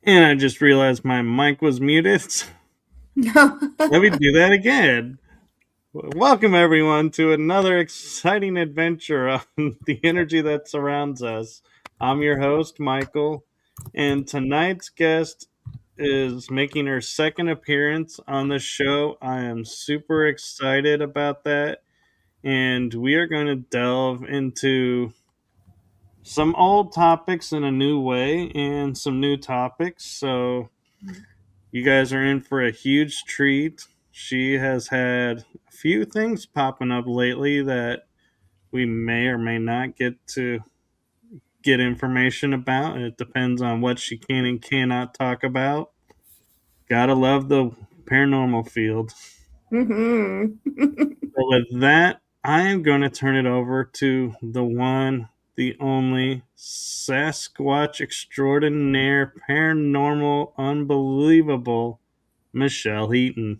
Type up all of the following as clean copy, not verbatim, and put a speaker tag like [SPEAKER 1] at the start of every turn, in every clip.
[SPEAKER 1] And I just realized my mic was muted.
[SPEAKER 2] No.
[SPEAKER 1] Let me do that again. Welcome, everyone, to another exciting adventure on the energy that surrounds us. I'm your host, Michael, and tonight's guest is making her second appearance on the show. I am super excited about that, and we are going to delve into some old topics in a new way and some new topics. So, you guys are in for a huge treat. She has had a few things popping up lately that we may or may not get to get information about. It depends on what she can and cannot talk about. Gotta love the paranormal field.
[SPEAKER 2] hmm
[SPEAKER 1] So with that, I am going to turn it over to the one, the only Sasquatch extraordinaire, paranormal, unbelievable Michelle Heaton.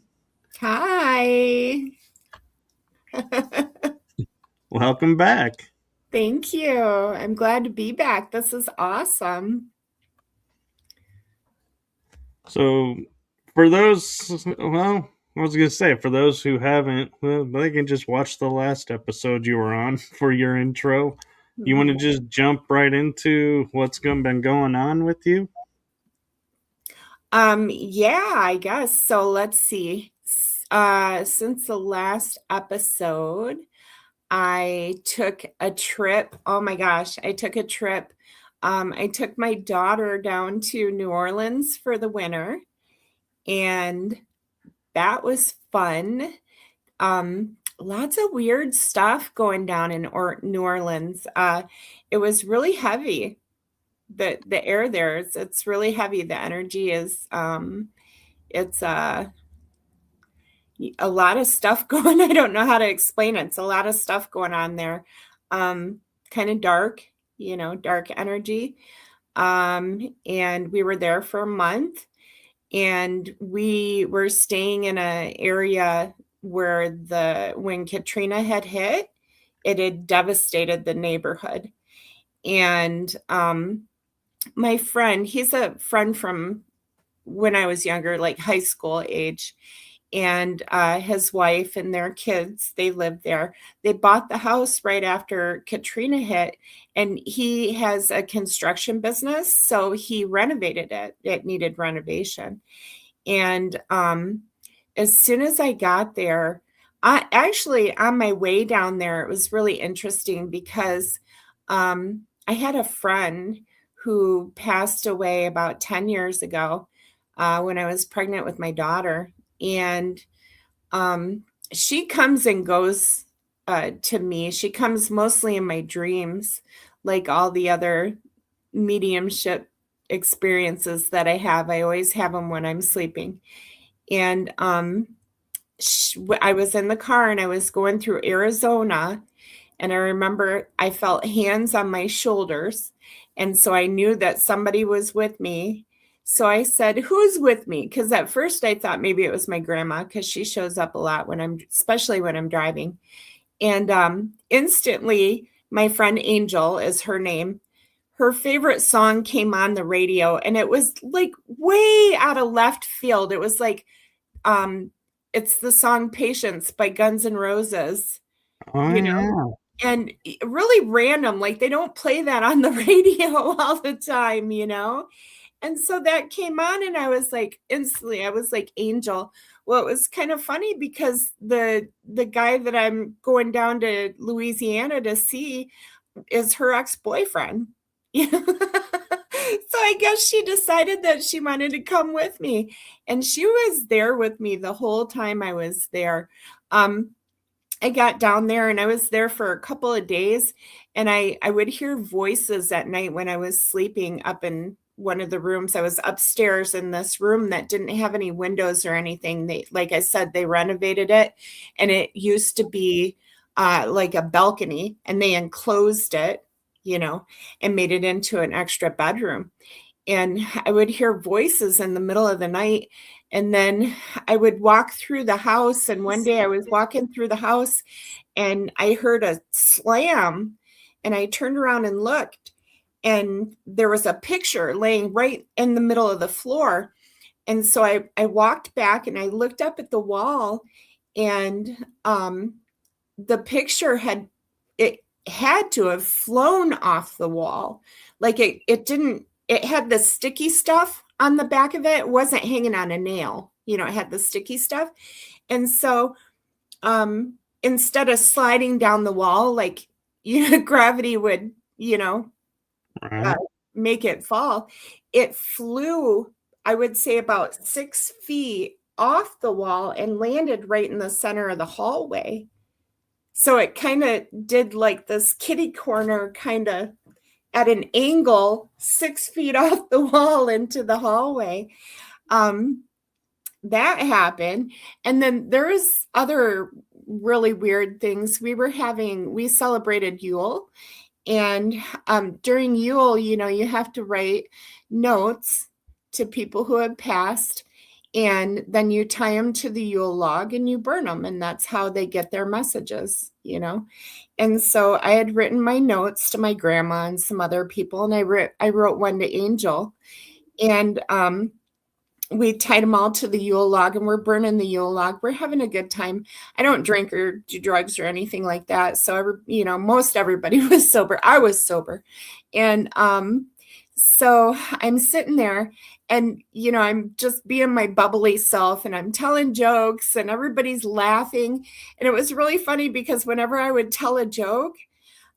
[SPEAKER 2] Hi.
[SPEAKER 1] Welcome back.
[SPEAKER 2] Thank you. I'm glad to be back. This is awesome.
[SPEAKER 1] So, for those, well, I was going to say, for those who haven't, well, they can just watch the last episode you were on for your intro. You want to
[SPEAKER 2] Mhm.
[SPEAKER 1] just jump right into what's been going on with you?
[SPEAKER 2] Yeah, I guess. So let's see. Since the last episode, I took a trip. Oh my gosh, I took a trip. I took my daughter down to New Orleans for the winter, and that was fun. Lots of weird stuff going down in New Orleans. It was really heavy. The air there, it's really heavy. The energy is it's a lot of stuff going. I don't know how to explain it. It's a lot of stuff going on there. Kind of dark, dark energy. And we were there for a month, and we were staying in an area where when Katrina had hit, it had devastated the neighborhood. And my friend, he's a friend from when I was younger, like high school age, and his wife and their kids, they lived there. They bought the house right after Katrina hit, and he has a construction business, so he renovated it. It needed renovation. And as soon as I got there, I actually, on my way down there, it was really interesting because I had a friend who passed away about 10 years ago when I was pregnant with my daughter. And um, she comes and goes to me. She comes mostly in my dreams, like all the other mediumship experiences that I have. I always have them when I'm sleeping. And I was in the car and I was going through Arizona, and I remember I felt hands on my shoulders. And so I knew that somebody was with me. So I said, "Who's with me?" Because at first I thought maybe it was my grandma, because she shows up a lot especially when I'm driving. And instantly, my friend Angel is her name. Her favorite song came on the radio, and it was like way out of left field. It was like, um, it's the song Patience by Guns N' Roses,
[SPEAKER 1] Oh,
[SPEAKER 2] you know,
[SPEAKER 1] yeah.
[SPEAKER 2] and really random. Like they don't play that on the radio all the time. And so that came on, and I was like, instantly, I was like, Angel. Well, it was kind of funny because the guy that I'm going down to Louisiana to see is her ex-boyfriend. So I guess she decided that she wanted to come with me, and she was there with me the whole time I was there. Um, I got down there and I was there for a couple of days, and I would hear voices at night when I was sleeping up in one of the rooms. I was upstairs in this room that didn't have any windows or anything. They, like I said, they renovated it, and it used to be like a balcony, and they enclosed it, and made it into an extra bedroom. And I would hear voices in the middle of the night. And then I would walk through the house. And one day I was walking through the house and I heard a slam. And I turned around and looked. and there was a picture laying right in the middle of the floor. And so I walked back and I looked up at the wall, and the picture had to have flown off the wall. Like it didn't, it had the sticky stuff on the back of it. It wasn't hanging on a nail. It had the sticky stuff. And so instead of sliding down the wall, like, gravity would, uh,
[SPEAKER 1] Right.
[SPEAKER 2] make it fall, it flew, I would say about 6 feet off the wall and landed right in the center of the hallway. So it kind of did like this kitty corner kind of at an angle 6 feet off the wall into the hallway. Um, that happened. And then there's other really weird things. We celebrated Yule. And during Yule, you have to write notes to people who have passed. And then you tie them to the Yule log and you burn them. And that's how they get their messages. And so I had written my notes to my grandma and some other people. And I wrote one to Angel. And we tied them all to the Yule log, and we're burning the Yule log. We're having a good time. I don't drink or do drugs or anything like that. So, most everybody was sober. I was sober. And so I'm sitting there and, I'm just being my bubbly self and I'm telling jokes and everybody's laughing. And it was really funny because whenever I would tell a joke,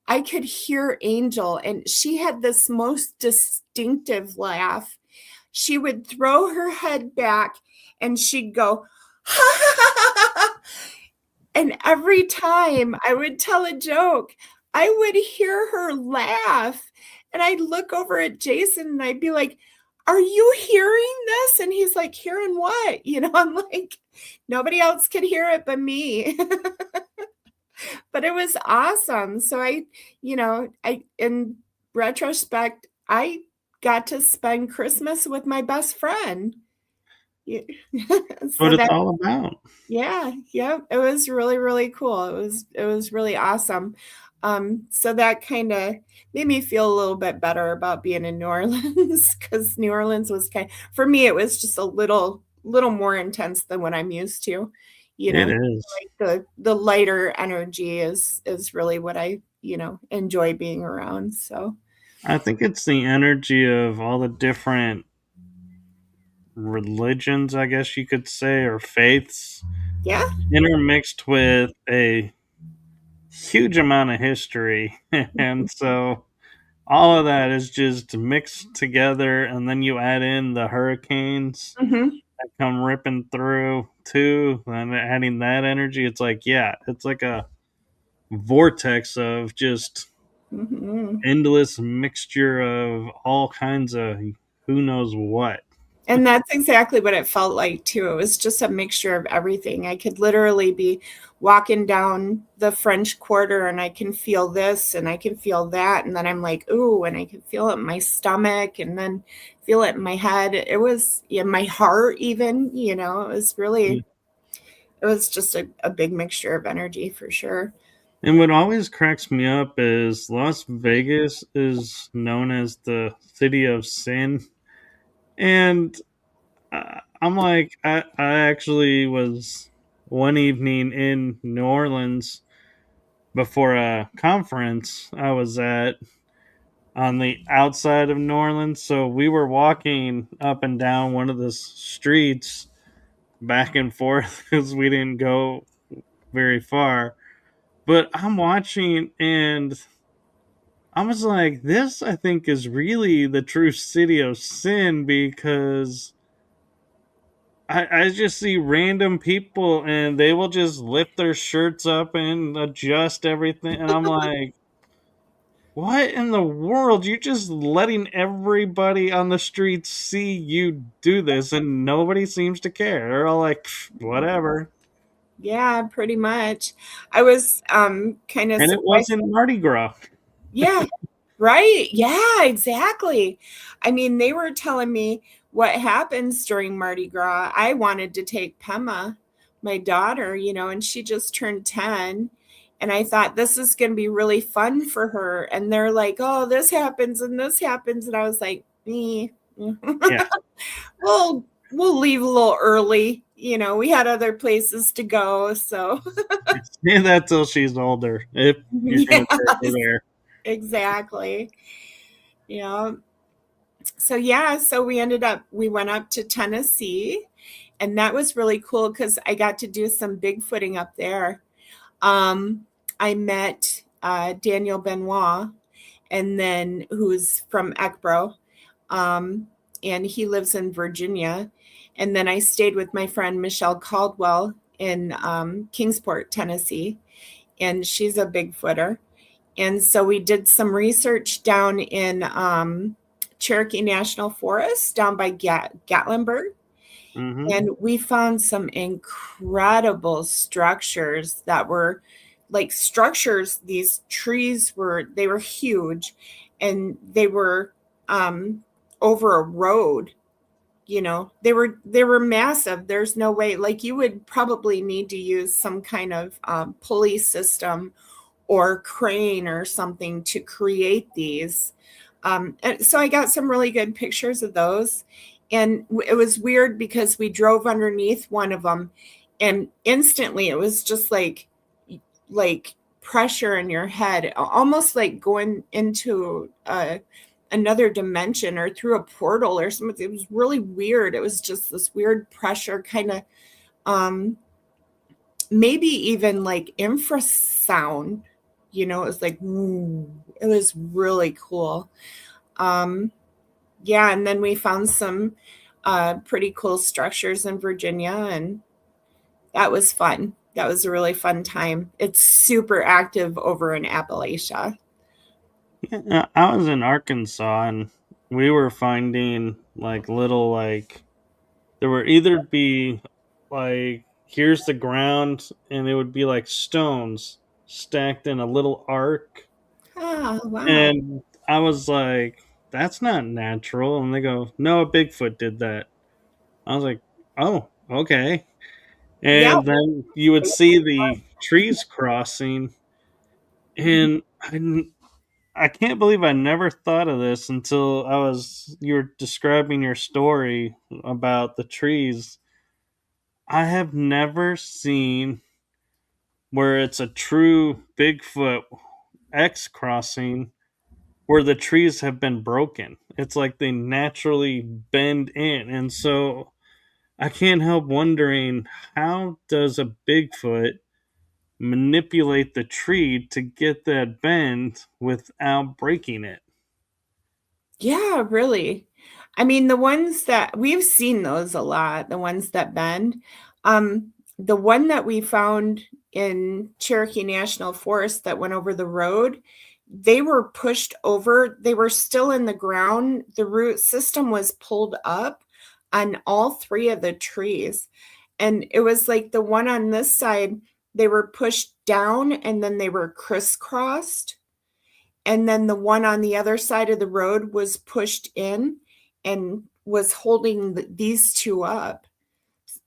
[SPEAKER 2] I could hear Angel, and she had this most distinctive laugh. She would throw her head back and she'd go, and every time I would tell a joke, I would hear her laugh. And I'd look over at Jason and I'd be like, "Are you hearing this?" And he's like, "Hearing what?" I'm like, nobody else could hear it but me. But it was awesome. So in retrospect, I got to spend Christmas with my best friend.
[SPEAKER 1] That's
[SPEAKER 2] So
[SPEAKER 1] what it's
[SPEAKER 2] that,
[SPEAKER 1] all about.
[SPEAKER 2] yeah, it was really, really cool. It was really awesome. So that kind of made me feel a little bit better about being in New Orleans, because New Orleans was for me, it was just a little more intense than what I'm used to.
[SPEAKER 1] It is.
[SPEAKER 2] Like the lighter energy is really what I, enjoy being around. So
[SPEAKER 1] I think it's the energy of all the different religions, I guess you could say, or faiths,
[SPEAKER 2] yeah.
[SPEAKER 1] intermixed with a huge amount of history. And so all of that is just mixed together. And then you add in the hurricanes
[SPEAKER 2] Hmm.
[SPEAKER 1] that come ripping through too, and adding that energy. It's like, yeah, it's like a vortex of just
[SPEAKER 2] Hmm.
[SPEAKER 1] endless mixture of all kinds of who knows what.
[SPEAKER 2] And that's exactly what it felt like too. It was just a mixture of everything. I could literally be walking down the French Quarter and I can feel this and I can feel that. And then I'm like, ooh, and I can feel it in my stomach and then feel it in my head. It was in my heart, even, it was just a big mixture of energy for sure.
[SPEAKER 1] And what always cracks me up is Las Vegas is known as the city of sin. And I'm like, I actually was one evening in New Orleans before a conference I was at on the outside of New Orleans. So we were walking up and down one of the streets back and forth because we didn't go very far. But I'm watching and I was like, this I think is really the true city of sin because I just see random people and they will just lift their shirts up and adjust everything. And I'm like, what in the world? You're just letting everybody on the streets see you do this and nobody seems to care. They're all like, whatever.
[SPEAKER 2] Yeah, pretty much. I was kind of
[SPEAKER 1] And it
[SPEAKER 2] surprised.
[SPEAKER 1] wasn't Mardi Gras.
[SPEAKER 2] Yeah, right. Yeah, exactly. I mean, they were telling me what happens during Mardi Gras. I wanted to take Pema, my daughter, and she just turned 10. And I thought this is going to be really fun for her. And they're like, oh, this happens and this happens. And I was like,
[SPEAKER 1] Yeah.
[SPEAKER 2] we'll leave a little early. You know, we had other places to go. So,
[SPEAKER 1] Say that till she's older, if you're going to take her
[SPEAKER 2] yes,
[SPEAKER 1] there.
[SPEAKER 2] exactly. Yeah. So, yeah, so we went up to Tennessee, and that was really cool because I got to do some bigfooting up there. Um, I met Daniel Benoit, and then who's from Ekbro, um, and he lives in Virginia. And then I stayed with my friend Michelle Caldwell in Kingsport, Tennessee, and she's a Bigfooter. And so we did some research down in Cherokee National Forest down by Gatlinburg.
[SPEAKER 1] Hmm.
[SPEAKER 2] And we found some incredible structures that were like structures. These trees they were huge, and they were um, over a road. You know, they were massive. There's no way, like, you would probably need to use some kind of pulley system or crane or something to create these. And so I got some really good pictures of those. And it was weird because we drove underneath one of them, and instantly it was just like pressure in your head, almost like going into another dimension or through a portal or something. It was really weird. It was just this weird pressure, kind of um, maybe even like infrasound. You know, it was like, ooh, it was really cool. Um, yeah, and then we found some pretty cool structures in Virginia, and that was fun. That was a really fun time. It's super active over in Appalachia.
[SPEAKER 1] Yeah, I was in Arkansas and we were finding like little like there were either be like here's the ground and it would be like stones stacked in a little arc,
[SPEAKER 2] Oh, wow.
[SPEAKER 1] and I was like that's not natural, and they go no, a Bigfoot did that. I was like, oh, okay.
[SPEAKER 2] Yeah.
[SPEAKER 1] And then you would see the trees crossing, and I can't believe I never thought of this until you were describing your story about the trees. I have never seen where it's a true Bigfoot X crossing where the trees have been broken. It's like they naturally bend in. And so I can't help wondering, how does a Bigfoot manipulate the tree to get that bend without breaking it?
[SPEAKER 2] Yeah, really. I mean, the ones that we've seen those a lot, the ones that bend. The one that we found in Cherokee National Forest that went over the road, they were pushed over. They were still in the ground. The root system was pulled up on all three of the trees. And it was like the one on this side, they were pushed down and then they were crisscrossed, and then the one on the other side of the road was pushed in and was holding these two up.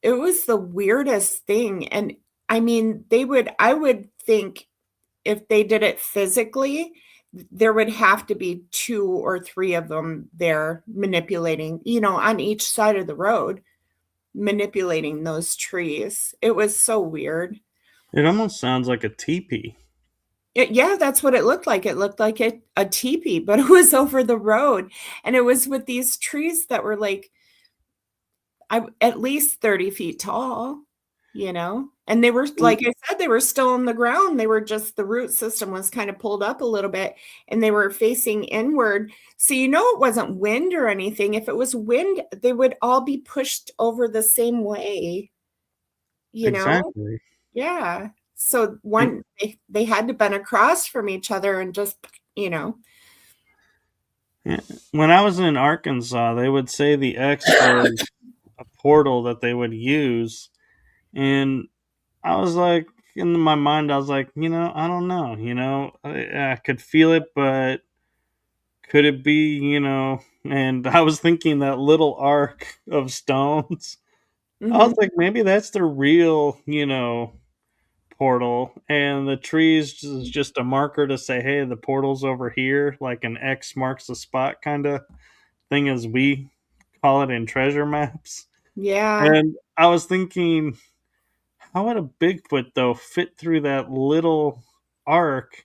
[SPEAKER 2] It was the weirdest thing. And I mean, I would think if they did it physically, there would have to be two or three of them there manipulating, on each side of the road, manipulating those trees. It was so weird.
[SPEAKER 1] It almost sounds like a teepee.
[SPEAKER 2] Yeah, that's what it looked like. It looked like a teepee, but it was over the road. And it was with these trees that were like at least 30 feet tall, And they were, like I said, they were still on the ground. They were just, the root system was kind of pulled up a little bit and they were facing inward. So, it wasn't wind or anything. If it was wind, they would all be pushed over the same way, you know?
[SPEAKER 1] Exactly.
[SPEAKER 2] Yeah. So
[SPEAKER 1] And
[SPEAKER 2] they had to bend across from each other and just, you know.
[SPEAKER 1] yeah, when I was in Arkansas, they would say the X was a portal that they would use. And I was like, in my mind, I was like, I don't know. I could feel it, but could it be, And I was thinking that little arc of stones. I was
[SPEAKER 2] Mhm.
[SPEAKER 1] like, maybe that's the real, portal, and the trees is just a marker to say, hey, the portal's over here, like an X marks the spot kind of thing, as we call it in treasure maps.
[SPEAKER 2] Yeah.
[SPEAKER 1] And I was thinking, how would a Bigfoot, though, fit through that little arc?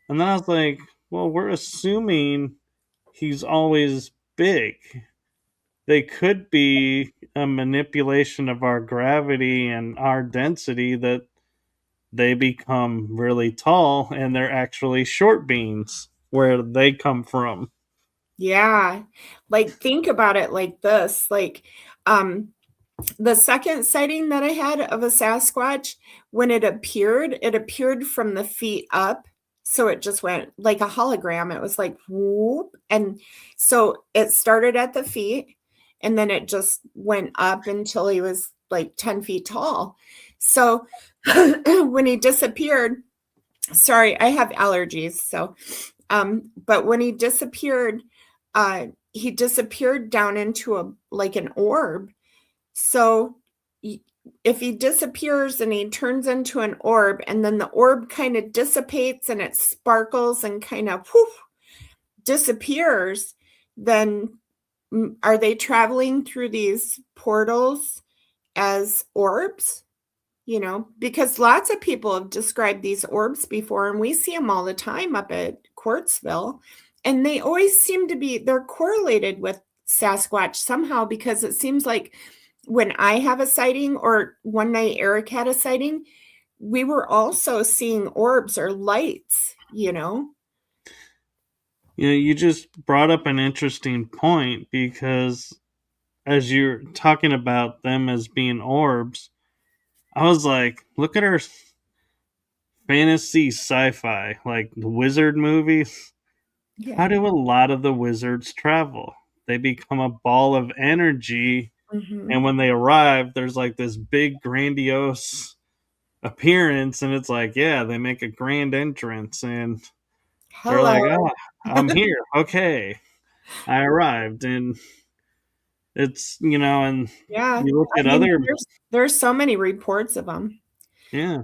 [SPEAKER 1] And then I was like, well, we're assuming he's always big. They could be a manipulation of our gravity and our density that they become really tall and they're actually short beings where they come from.
[SPEAKER 2] Yeah. Like, think about it like this, like, um, the second sighting that I had of a Sasquatch, when it appeared from the feet up, so it just went like a hologram, it was like, "Whoop," and so it started at the feet, and then it just went up until he was, like, 10 feet tall. So, when he disappeared, sorry, I have allergies, so, but when he disappeared down into a like an orb. So if he disappears and he turns into an orb, and then the orb kind of dissipates and it sparkles and kind of disappears, then are they traveling through these portals as orbs? You know, because lots of people have described these orbs before, and we see them all the time up at Quartzville. And they always seem to be, they're correlated with Sasquatch somehow, because it seems like when I have a sighting or one night Eric had a sighting, we were also seeing orbs or lights, you know?
[SPEAKER 1] You know, you just brought up an interesting point because as you're talking about them as being orbs, I was like, look at our fantasy sci-fi, like the wizard movies.
[SPEAKER 2] Yeah.
[SPEAKER 1] How do a lot of the wizards travel? They become a ball of energy,
[SPEAKER 2] Hmm.
[SPEAKER 1] and when they arrive, there's like this big grandiose appearance, and it's like, yeah, they make a grand entrance, and they're
[SPEAKER 2] Hello.
[SPEAKER 1] like, ah, I'm here. Okay, I arrived, and it's and
[SPEAKER 2] Yeah.
[SPEAKER 1] you look
[SPEAKER 2] I
[SPEAKER 1] at
[SPEAKER 2] mean,
[SPEAKER 1] other,
[SPEAKER 2] there's so many reports of them.
[SPEAKER 1] yeah.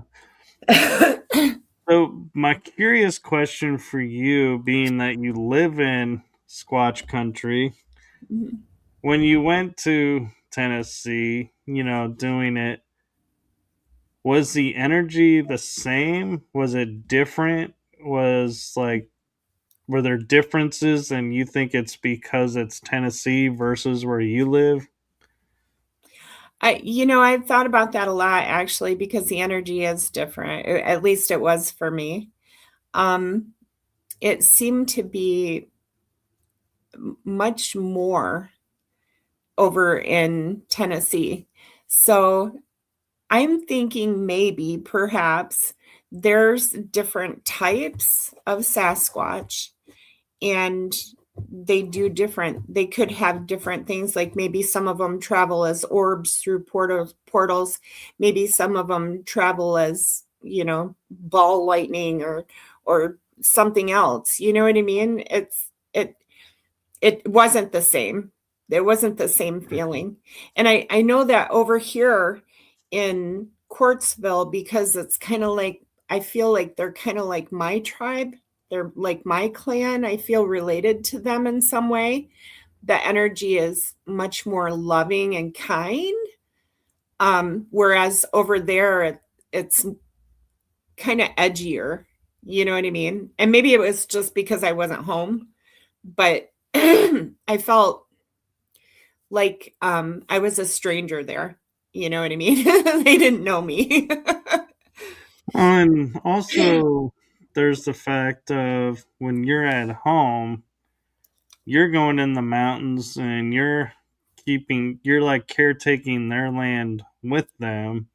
[SPEAKER 1] So my curious question for you, being that you live in Squatch country, when you went to Tennessee, doing it, was the energy the same? Was it different? Was like, were there differences and you think it's because it's Tennessee versus where you live?
[SPEAKER 2] I've thought about that a lot actually, because the energy is different. At least it was for me. Um, it seemed to be much more over in Tennessee. So I'm thinking maybe perhaps there's different types of Sasquatch, and they could have different things, like maybe some of them travel as orbs through portals, maybe some of them travel as, ball lightning or something else, you know what I mean? It wasn't the same. It wasn't the same feeling. And I know that over here in Quartzville, because it's kind of like, I feel like they're kind of like my tribe. They're like my clan. I feel related to them in some way. The energy is much more loving and kind. Whereas over there, it's kind of edgier. You know what I mean? And maybe it was just because I wasn't home, but I felt like I was a stranger there. You know what I mean? They didn't know me.
[SPEAKER 1] And also, there's the fact of when you're at home, you're going in the mountains and you're like caretaking their land with them.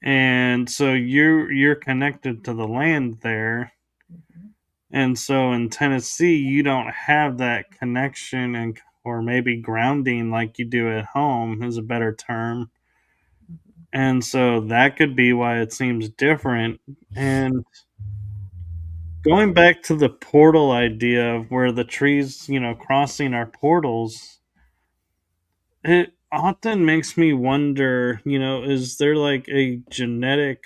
[SPEAKER 1] And so you're connected to the land there. And so in Tennessee, you don't have that connection and or maybe grounding like you do at home is a better term. And so that could be why it seems different. And going back to the portal idea of where the trees, crossing our portals, it often makes me wonder, is there like a genetic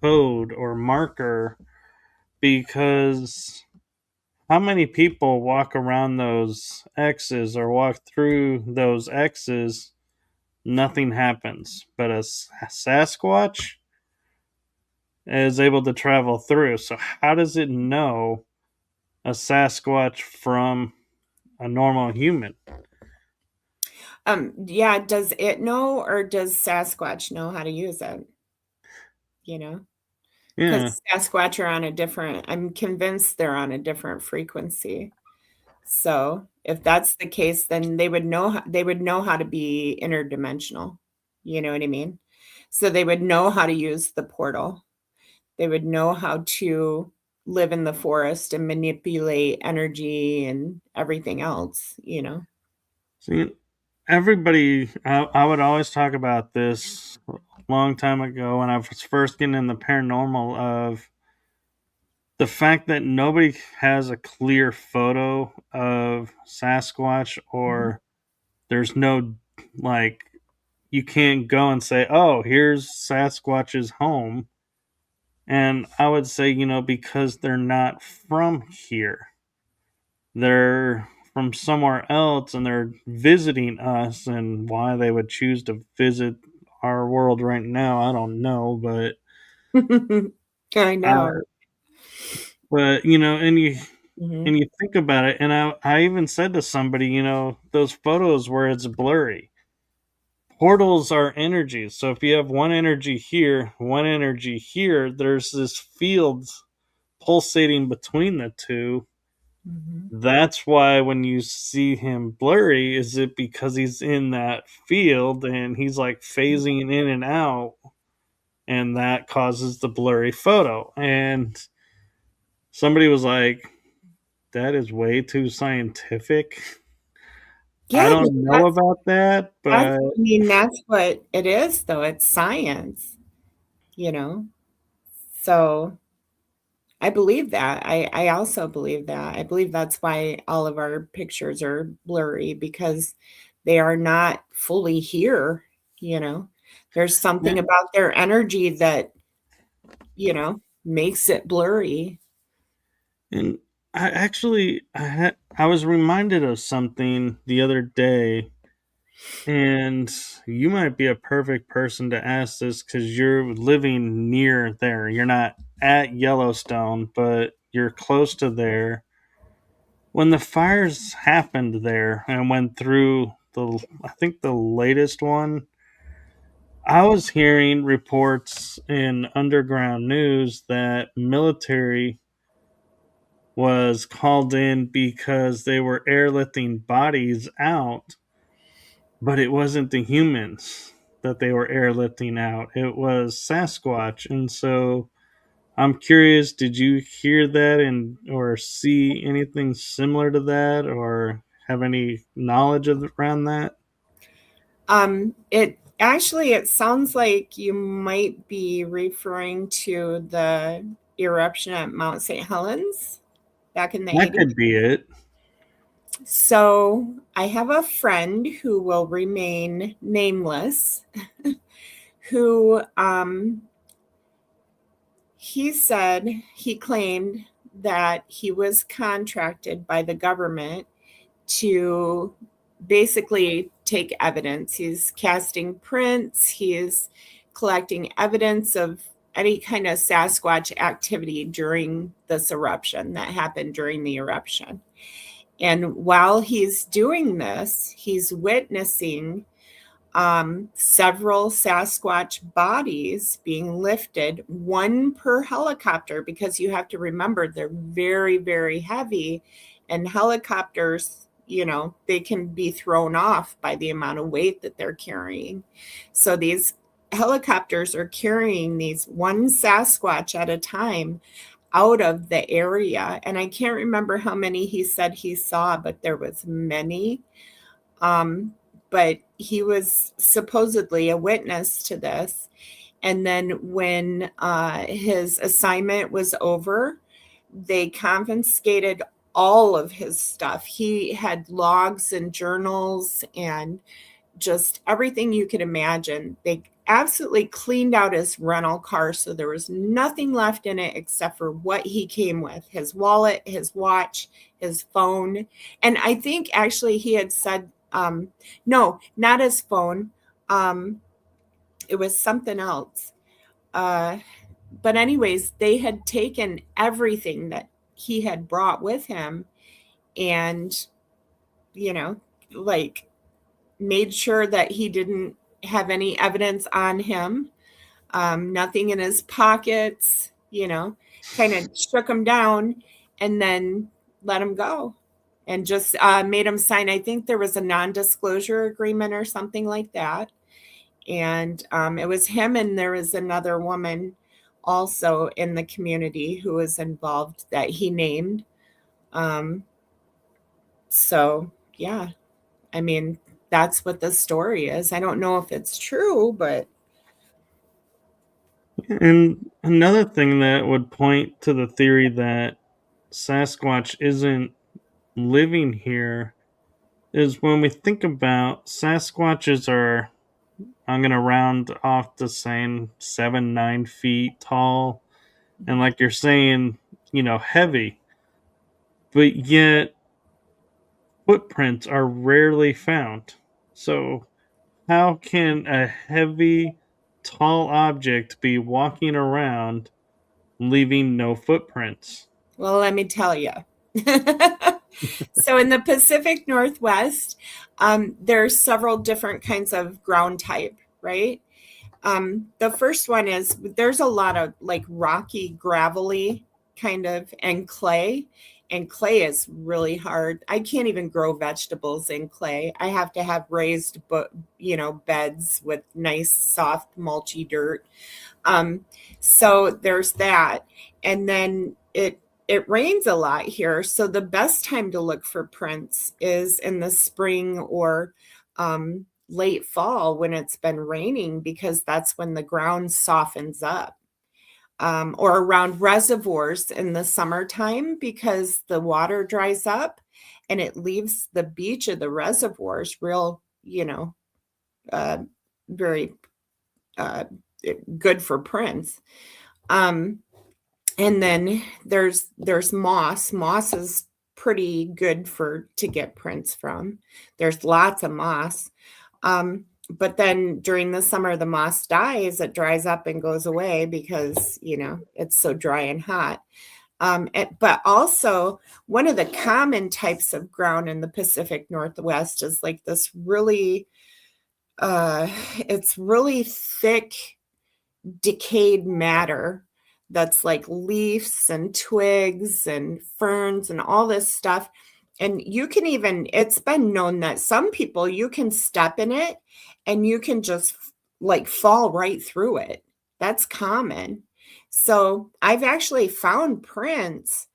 [SPEAKER 1] code or marker, because how many people walk around those X's or walk through those X's? Nothing happens. But a Sasquatch is able to travel through. So, how does it know a Sasquatch from a normal human?
[SPEAKER 2] Yeah, does it know or does Sasquatch know how to use it? You know?
[SPEAKER 1] Yeah.
[SPEAKER 2] Because Sasquatch are on a different I'm convinced they're on a different frequency. So, if that's the case, then they would know how to be interdimensional. You know what I mean? So, they would know how to use the portal. They would know how to live in the forest and manipulate energy and everything else, you know?
[SPEAKER 1] See, everybody, I would always talk about this a long time ago when I was first getting in the paranormal, of the fact that nobody has a clear photo of Sasquatch,
[SPEAKER 2] Mhm.
[SPEAKER 1] or there's no, like, you can't go and say, oh, here's Sasquatch's home. And I would say, because they're not from here, they're from somewhere else and they're visiting us. And why they would choose to visit our world right now, I don't know. But,
[SPEAKER 2] I
[SPEAKER 1] uh,
[SPEAKER 2] know.
[SPEAKER 1] and you
[SPEAKER 2] Mhm.
[SPEAKER 1] and you think about it, and I even said to somebody, those photos where it's blurry, portals are energies. So if you have one energy here, one energy here, there's this field pulsating between the two.
[SPEAKER 2] Mhm.
[SPEAKER 1] That's why when you see him blurry, is it because he's in that field and he's like phasing in and out, and that causes the blurry photo. And somebody was like, that is way too scientific. I
[SPEAKER 2] Yeah, but
[SPEAKER 1] don't know about that, but
[SPEAKER 2] that's what it is, though, it's science, you know? So, I believe that. I also believe that. I believe that's why all of our pictures are blurry because they are not fully here, you know? There's
[SPEAKER 1] yeah,
[SPEAKER 2] something about their energy that, makes it blurry.
[SPEAKER 1] and I was reminded of something the other day, and you might be a perfect person to ask this because you're living near there. You're not at Yellowstone, but you're close to there. When the fires happened there and went through I think the latest one, I was hearing reports in underground news that military was called in because they were airlifting bodies out, but it wasn't the humans that they were airlifting out. It was Sasquatch. And so I'm curious, did you hear that and or see anything similar to that, or have any knowledge of around that?
[SPEAKER 2] It sounds like you might be referring to the eruption at Mount St. Helens back in the
[SPEAKER 1] That
[SPEAKER 2] 80s.
[SPEAKER 1] could be it.
[SPEAKER 2] So I have a friend who will remain nameless, who he claimed that he was contracted by the government to basically take evidence. He's casting prints, he is collecting evidence of any kind of Sasquatch activity during this eruption that happened during the eruption. And while he's doing this, he's witnessing several Sasquatch bodies being lifted, one per helicopter, because you have to remember they're very, very heavy. And helicopters, they can be thrown off by the amount of weight that they're carrying. So these helicopters are carrying these one Sasquatch at a time out of the area. And I can't remember how many he said he saw, but there was many. But he was supposedly a witness to this. And then when his assignment was over, they confiscated all of his stuff. He had logs and journals and just everything you could imagine. They absolutely cleaned out his rental car. So there was nothing left in it except for what he came with, his wallet, his watch, his phone. And I think actually he had said, no, not his phone. Um, it was something else. Uh, but, anyways, they had taken everything that he had brought with him and, you know, like made sure that he didn't have any evidence on him, nothing in his pockets, kind of shook him down and then let him go and just made him sign. I think there was a non disclosure agreement or something like that. And it was him, and there was another woman also in the community who was involved that he named. Um, so, yeah, I mean, that's what the story is. I don't know if it's true, but
[SPEAKER 1] And another thing that would point to the theory that Sasquatch isn't living here is when we think about Sasquatches are, I'm going to round off to saying 7, 9 feet tall. And like you're saying, heavy. But yet footprints are rarely found. So, how can a heavy, tall object be walking around leaving no footprints?
[SPEAKER 2] well, let me tell you. So, in the Pacific Northwest, there are several different kinds of ground type, right? The first one is there's a lot of like rocky, gravelly kind of, and clay. And clay is really hard. I can't even grow vegetables in clay. I have to have raised, beds with nice, soft, mulchy dirt. Um, so there's that. And then it rains a lot here. So the best time to look for prints is in the spring or late fall when it's been raining, because that's when the ground softens up. Or around reservoirs in the summertime because the water dries up and it leaves the beach of the reservoirs real, uh, very uh, good for prints. Um, and then there's moss. Moss is pretty good for to get prints from. There's lots of moss. But then during the summer, the moss dies, it dries up and goes away because, it's so dry and hot. But also, one of the common types of ground in the Pacific Northwest is like this really, it's really thick, decayed matter that's like leaves and twigs and ferns and all this stuff. And you can even, it's been known that some people, you can step in it and you can just like fall right through it. That's common. So I've actually found prints,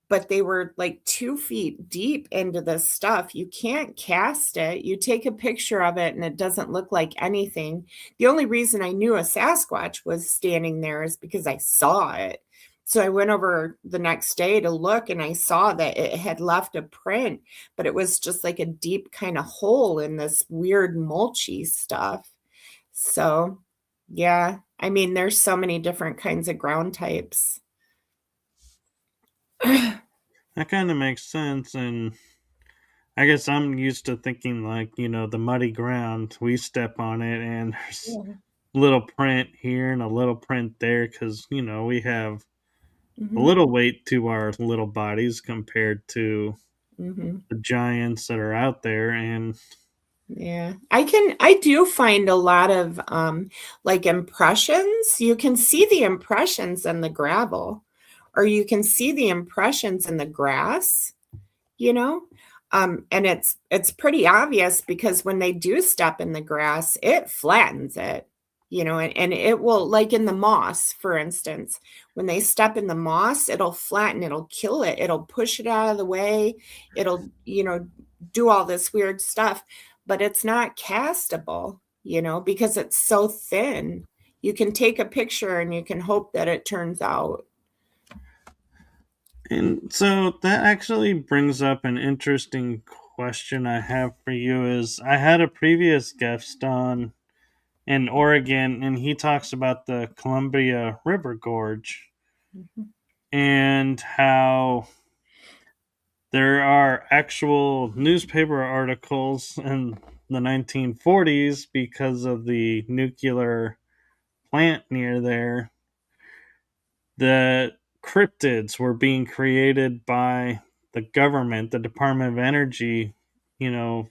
[SPEAKER 2] but they were like 2 feet deep into this stuff. You can't cast it. You take a picture of it and it doesn't look like anything. The only reason I knew a Sasquatch was standing there is because I saw it. So I went over the next day to look and I saw that it had left a print, but it was just like a deep kind of hole in this weird mulchy stuff. So, yeah, I mean, there's so many different kinds of ground types.
[SPEAKER 1] That kind of makes sense. And I guess I'm used to thinking like, the muddy ground, we step on it and there's
[SPEAKER 2] Yeah.
[SPEAKER 1] a little print here and a little print there because, we have a
[SPEAKER 2] Hmm.
[SPEAKER 1] little weight to our little bodies compared to
[SPEAKER 2] Hmm.
[SPEAKER 1] the giants that are out there. And
[SPEAKER 2] Yeah. I do find a lot of like impressions. You can see the impressions in the gravel, or you can see the impressions in the grass, you know? And it's pretty obvious because when they do step in the grass, it flattens it, and it will, like in the moss, for instance, when they step in the moss, it'll flatten, it'll kill it, it'll push it out of the way, it'll, do all this weird stuff, but it's not castable, because it's so thin. You can take a picture and you can hope that it turns out.
[SPEAKER 1] and so that actually brings up an interesting question I have for you is I had a previous guest on in Oregon, and he talks about the Columbia River Gorge
[SPEAKER 2] Mhm.
[SPEAKER 1] and how there are actual newspaper articles in the 1940s because of the nuclear plant near there that cryptids were being created by the government, the Department of Energy, you know,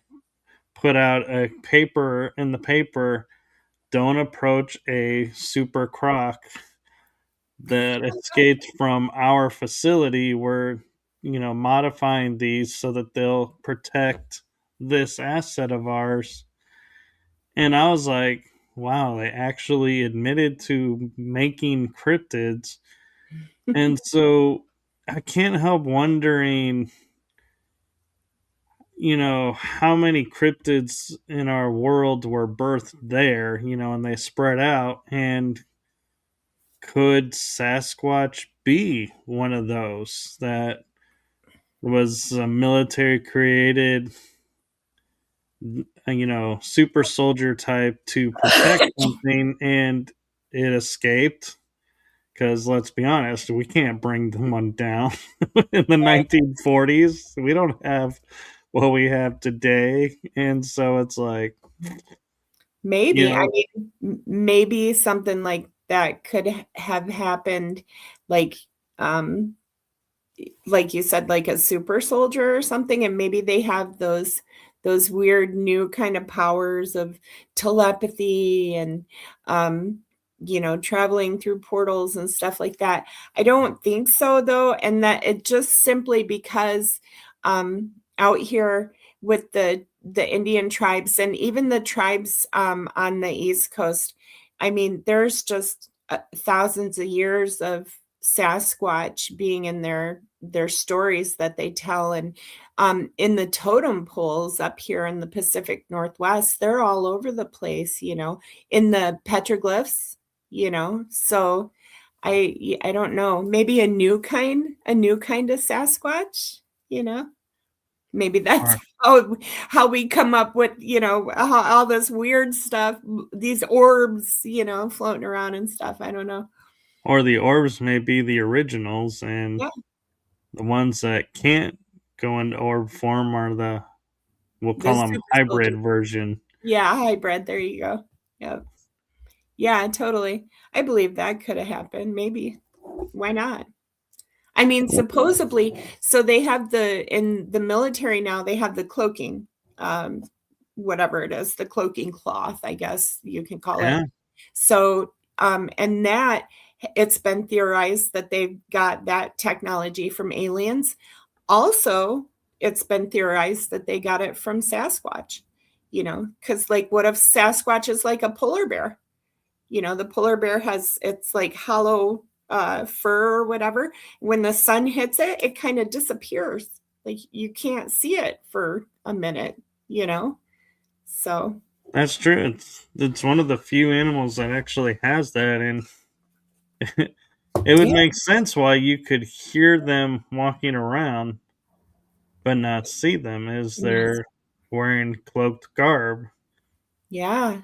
[SPEAKER 1] put out a paper in the paper, don't approach a super croc that escaped from our facility. We're, modifying these so that they'll protect this asset of ours. And I was like, wow, they actually admitted to making cryptids. And so I can't help wondering, how many cryptids in our world were birthed there, and they spread out. And could Sasquatch be one of those that was a military created, super soldier type to protect something and it escaped? Because let's be honest, we can't bring one down in the
[SPEAKER 2] Right.
[SPEAKER 1] 1940s. We don't have what we have today. And so it's like, you
[SPEAKER 2] Maybe, I
[SPEAKER 1] know,
[SPEAKER 2] mean, maybe something like that could have happened, like, um, like you said, like a super soldier or something, and maybe they have those weird new kind of powers of telepathy and, um, traveling through portals and stuff like that. I don't think so though, and that it just simply because, out here with the Indian tribes and even the tribes, on the East Coast, I mean, there's just, thousands of years of Sasquatch being in their stories that they tell, and, in the totem poles up here in the Pacific Northwest, they're all over the place, in the petroglyphs, so I don't know, maybe a new kind of Sasquatch, you know? Maybe that's
[SPEAKER 1] or,
[SPEAKER 2] how we come up with, how all this weird stuff, these orbs, floating around and stuff, I don't know.
[SPEAKER 1] or the orbs may be the originals, and
[SPEAKER 2] Yeah,
[SPEAKER 1] the ones that can't go into orb form are we'll
[SPEAKER 2] the
[SPEAKER 1] call them
[SPEAKER 2] super soldier.
[SPEAKER 1] hybrid version.
[SPEAKER 2] Yeah, hybrid, there you go. Yep. Yeah, totally. I believe that coulda happened, maybe. Why not? I mean, supposedly so they have in the military now, they have the cloaking, um, whatever it is, the cloaking cloth, I guess you can call it.
[SPEAKER 1] Yeah,
[SPEAKER 2] So, and that it's been theorized that they've got that technology from aliens. Also, it's been theorized that they got it from Sasquatch, because like, what if Sasquatch is like a polar bear? The polar bear has it's like hollow fur or whatever. When the sun hits it, it kind of disappears. Like you can't see it for a minute, you know? So,
[SPEAKER 1] that's true. It's one of the few animals that actually has that, and it would
[SPEAKER 2] yeah,
[SPEAKER 1] make sense why you could hear them walking around but not see them as
[SPEAKER 2] yes.
[SPEAKER 1] they're wearing cloaked garb.
[SPEAKER 2] Yeah.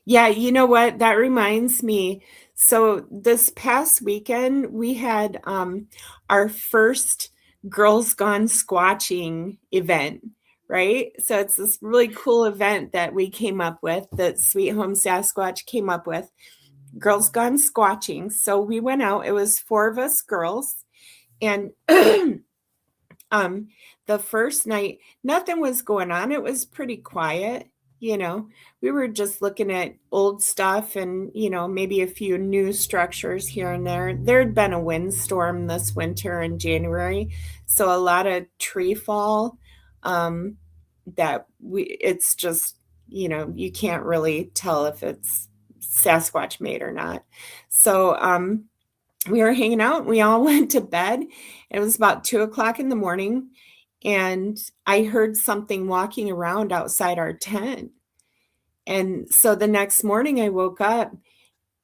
[SPEAKER 2] Yeah, you know what? That reminds me. So this past weekend, we had our first Girls Gone Squatching event, right? So it's this really cool event that we came up with, that Sweet Home Sasquatch came up with, Girls Gone Squatching. So we went out, it was four of us girls, and um, the first night, nothing was going on. It was pretty quiet. You know, we were just looking at old stuff and, maybe a few new structures here and there. There had been a windstorm this winter in January. So a lot of tree fall, um, it's just, you can't really tell if it's Sasquatch made or not. So, we were hanging out. We all went to bed. It was about 2 o'clock in the morning, and I heard something walking around outside our tent. And so the next morning I woke up.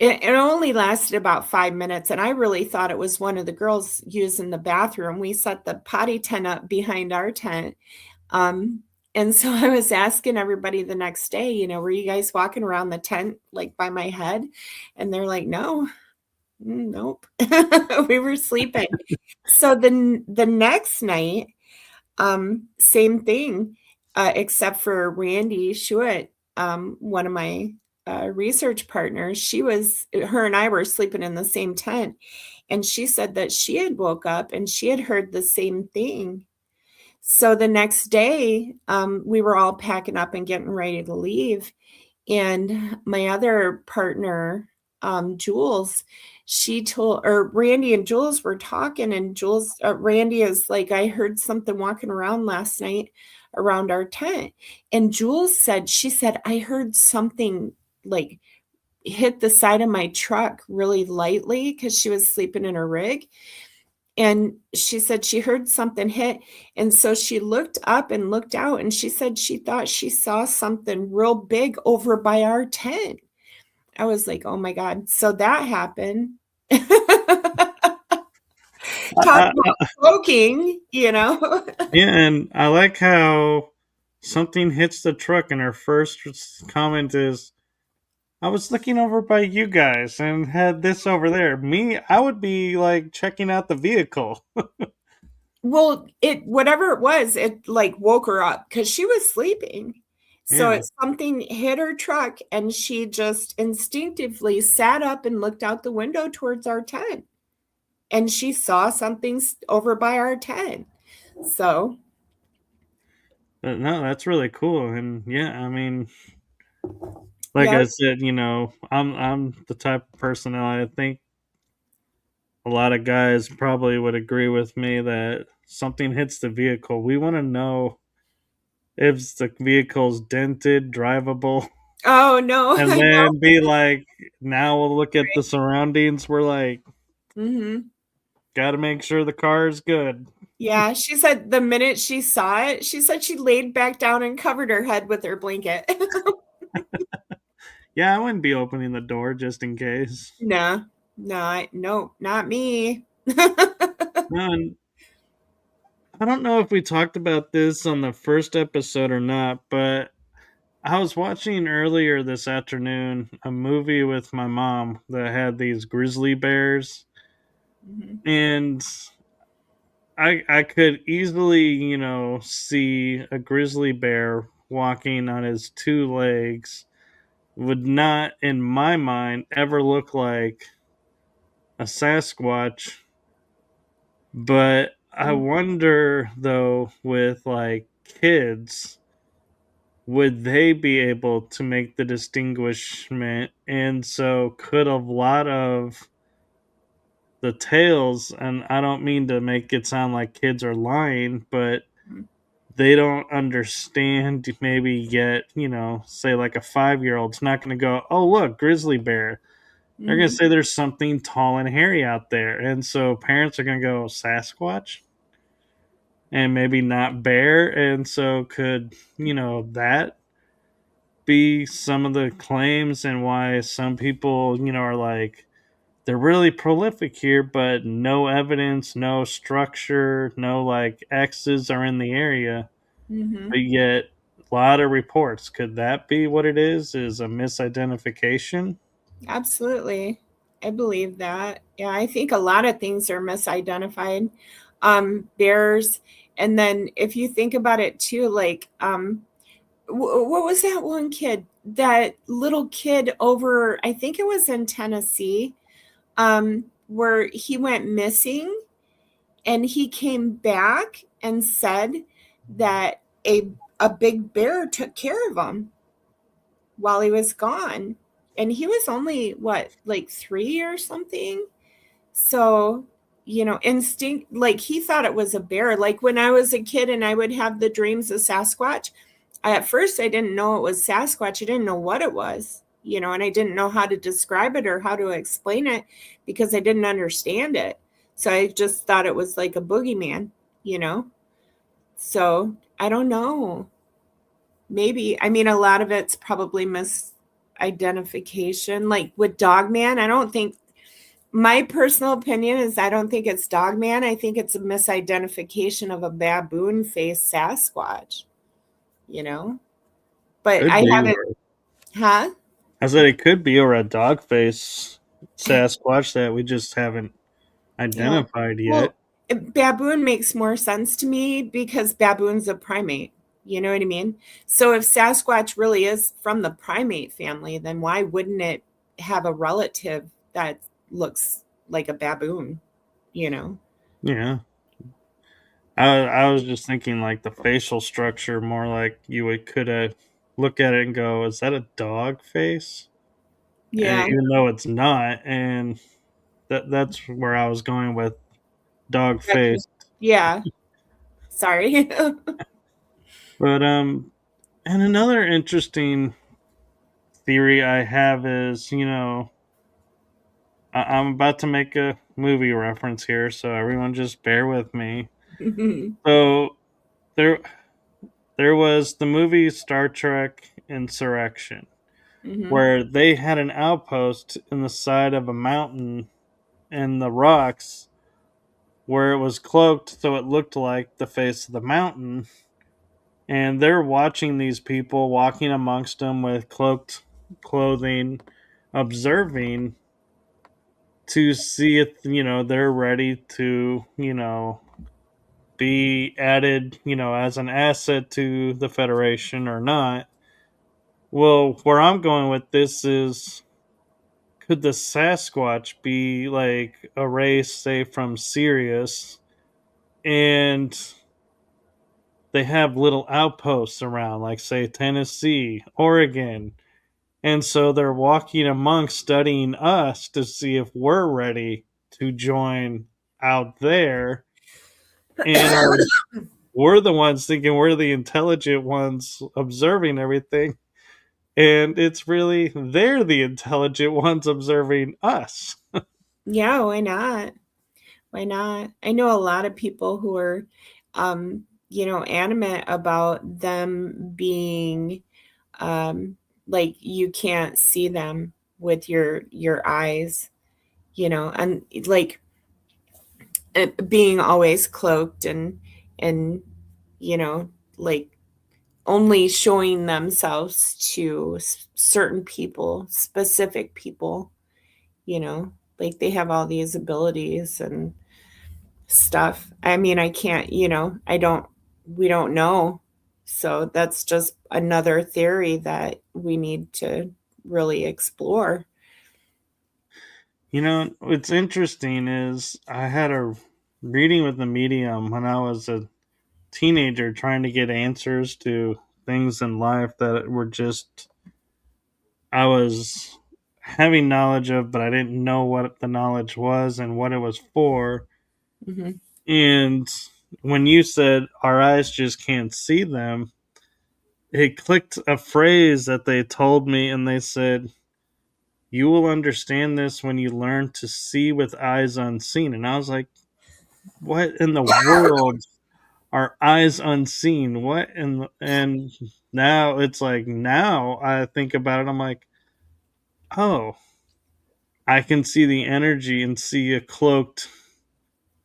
[SPEAKER 2] It only lasted about 5 minutes, and I really thought it was one of the girls using the bathroom. We set the potty tent up behind our tent. Um, And so I was asking everybody the next day, were you guys walking around the tent like by my head? And they're like, no, nope. We were sleeping. So the next night, same thing, except for Randy Schuett, one of my research partners. Her and I were sleeping in the same tent, and she said that she had woke up and she had heard the same thing. So the next day, we were all packing up and getting ready to leave. And my other partner, Jules, Randy and Jules were talking, and Randy is like, I heard something walking around last night around our tent. And Jules she said, I heard something like hit the side of my truck really lightly because she was sleeping in her rig. And she said she heard something hit. And so she looked up and looked out, and she said she thought she saw something real big over by our tent. I was like, oh my God. So that happened. Talk
[SPEAKER 1] I,
[SPEAKER 2] about smoking,
[SPEAKER 1] yeah, and I like how something hits the truck, and her first comment is, I was looking over by you guys and had this over there. Me, I would be like checking out the vehicle.
[SPEAKER 2] Well, whatever it was, it like woke her up because she was sleeping. So
[SPEAKER 1] Yeah.
[SPEAKER 2] it's something hit her truck, and she just instinctively sat up and looked out the window towards our tent. And she saw something over by our tent. So,
[SPEAKER 1] But no, that's really cool. And yeah, I mean, like
[SPEAKER 2] yeah.
[SPEAKER 1] I said, I'm the type of person that I think a lot of guys probably would agree with me that something hits the vehicle. We want to know if the vehicle's dented, drivable,
[SPEAKER 2] Oh, no.
[SPEAKER 1] and
[SPEAKER 2] I know.
[SPEAKER 1] then be like, now we'll look at the surroundings. We're like,
[SPEAKER 2] Mhm.
[SPEAKER 1] got to make sure the car is good.
[SPEAKER 2] Yeah, she said the minute she saw it, she said she laid back down and covered her head with her blanket.
[SPEAKER 1] Yeah, I wouldn't be opening the door just in case.
[SPEAKER 2] No, no, not me.
[SPEAKER 1] No, and I don't know if we talked about this on the first episode or not, but I was watching earlier this afternoon a movie with my mom that had these grizzly bears,
[SPEAKER 2] Mhm,
[SPEAKER 1] and I could easily, see a grizzly bear walking on his two legs would not, in my mind, ever look like a Sasquatch. But I
[SPEAKER 2] mhm,
[SPEAKER 1] wonder though, with like kids, would they be able to make the distinguishment? And so, could a lot of the tales, and I don't mean to make it sound like kids are lying, but
[SPEAKER 2] mhm,
[SPEAKER 1] they don't understand maybe yet, say like a 5 year old's not going to go, oh, look, grizzly bear. They're going to
[SPEAKER 2] mhm,
[SPEAKER 1] say there's something tall and hairy out there. And so parents are going to go, Sasquatch? And maybe not bear. And so could, that be some of the claims and why some people, are like, they're really prolific here, but no evidence, no structure, no like X's are in the area, but
[SPEAKER 2] mhm.
[SPEAKER 1] yet a lot of reports. Could that be what it is a misidentification?
[SPEAKER 2] Absolutely. I believe that. Yeah, I think a lot of things are misidentified. Bears, and then if you think about it too, like what was that one kid? That little kid over, I think it was in Tennessee, where he went missing, and he came back and said that a big bear took care of him while he was gone. And he was only what, like 3 or something? So, instinct, like he thought it was a bear. Like when I was a kid and I would have the dreams of Sasquatch, at first I didn't know it was Sasquatch. I didn't know what it was, and I didn't know how to describe it or how to explain it because I didn't understand it. So I just thought it was like a boogeyman, you know? So I don't know. Maybe. I mean, a lot of it's probably misidentification. Like with Dogman, I don't think, my personal opinion is I don't think it's Dogman. I think it's a misidentification of a baboon faced Sasquatch. you know? But
[SPEAKER 1] Could
[SPEAKER 2] I
[SPEAKER 1] be.
[SPEAKER 2] haven't. Huh?
[SPEAKER 1] I said it could be, or a dog face Sasquatch that we just haven't
[SPEAKER 2] Yeah.
[SPEAKER 1] identified yet.
[SPEAKER 2] Well, baboon makes more sense to me because baboon's a primate. You know what I mean? So if Sasquatch really is from the primate family, then why wouldn't it have a relative that looks like a baboon, you know?
[SPEAKER 1] Yeah. I was just thinking like the facial structure, more like you would could look at it and go, "Is that a dog face?" And
[SPEAKER 2] Yeah.
[SPEAKER 1] even though it's not, and that's where I was going with dog
[SPEAKER 2] Gotcha.
[SPEAKER 1] face.
[SPEAKER 2] Yeah. Sorry.
[SPEAKER 1] But and another interesting theory I have is, I'm about to make a movie reference here, so everyone just bear with me.
[SPEAKER 2] Mhm.
[SPEAKER 1] So there there was the movie Star Trek Insurrection,
[SPEAKER 2] Mhm.
[SPEAKER 1] where they had an outpost in the side of a mountain and the rocks where it was cloaked so it looked like the face of the mountain. And they're watching these people walking amongst them with cloaked clothing, observing to see if, they're ready to, be added, as an asset to the Federation or not. Well, where I'm going with this is, could the Sasquatch be like a race, say, from Sirius, and they have little outposts around, like, say, Tennessee, Oregon, and so they're walking amongst studying us to see if we're ready to join out there, and we're the ones thinking we're the intelligent ones observing everything, and it's really they're the intelligent ones observing us.
[SPEAKER 2] Yeah, why not? Why not? I know a lot of people who are, animate about them being, um, like you can't see them with your eyes, and like being always cloaked and you know, like only showing themselves to certain people, specific people, like they have all these abilities and stuff. I mean, I can't, we don't know. So that's just another theory that we need to really explore.
[SPEAKER 1] What's interesting is I had a reading with the medium when I was a teenager trying to get answers to things in life that were just I was having knowledge of, but I didn't know what the knowledge was and what it was for.
[SPEAKER 2] Hmm.
[SPEAKER 1] And when you said our eyes just can't see them, it clicked a phrase that they told me, and they said, "You will understand this when you learn to see with eyes unseen." And I was like, what in the world are eyes unseen? What and now it's like, now I think about it, I'm like, oh, I can see the energy and see a cloaked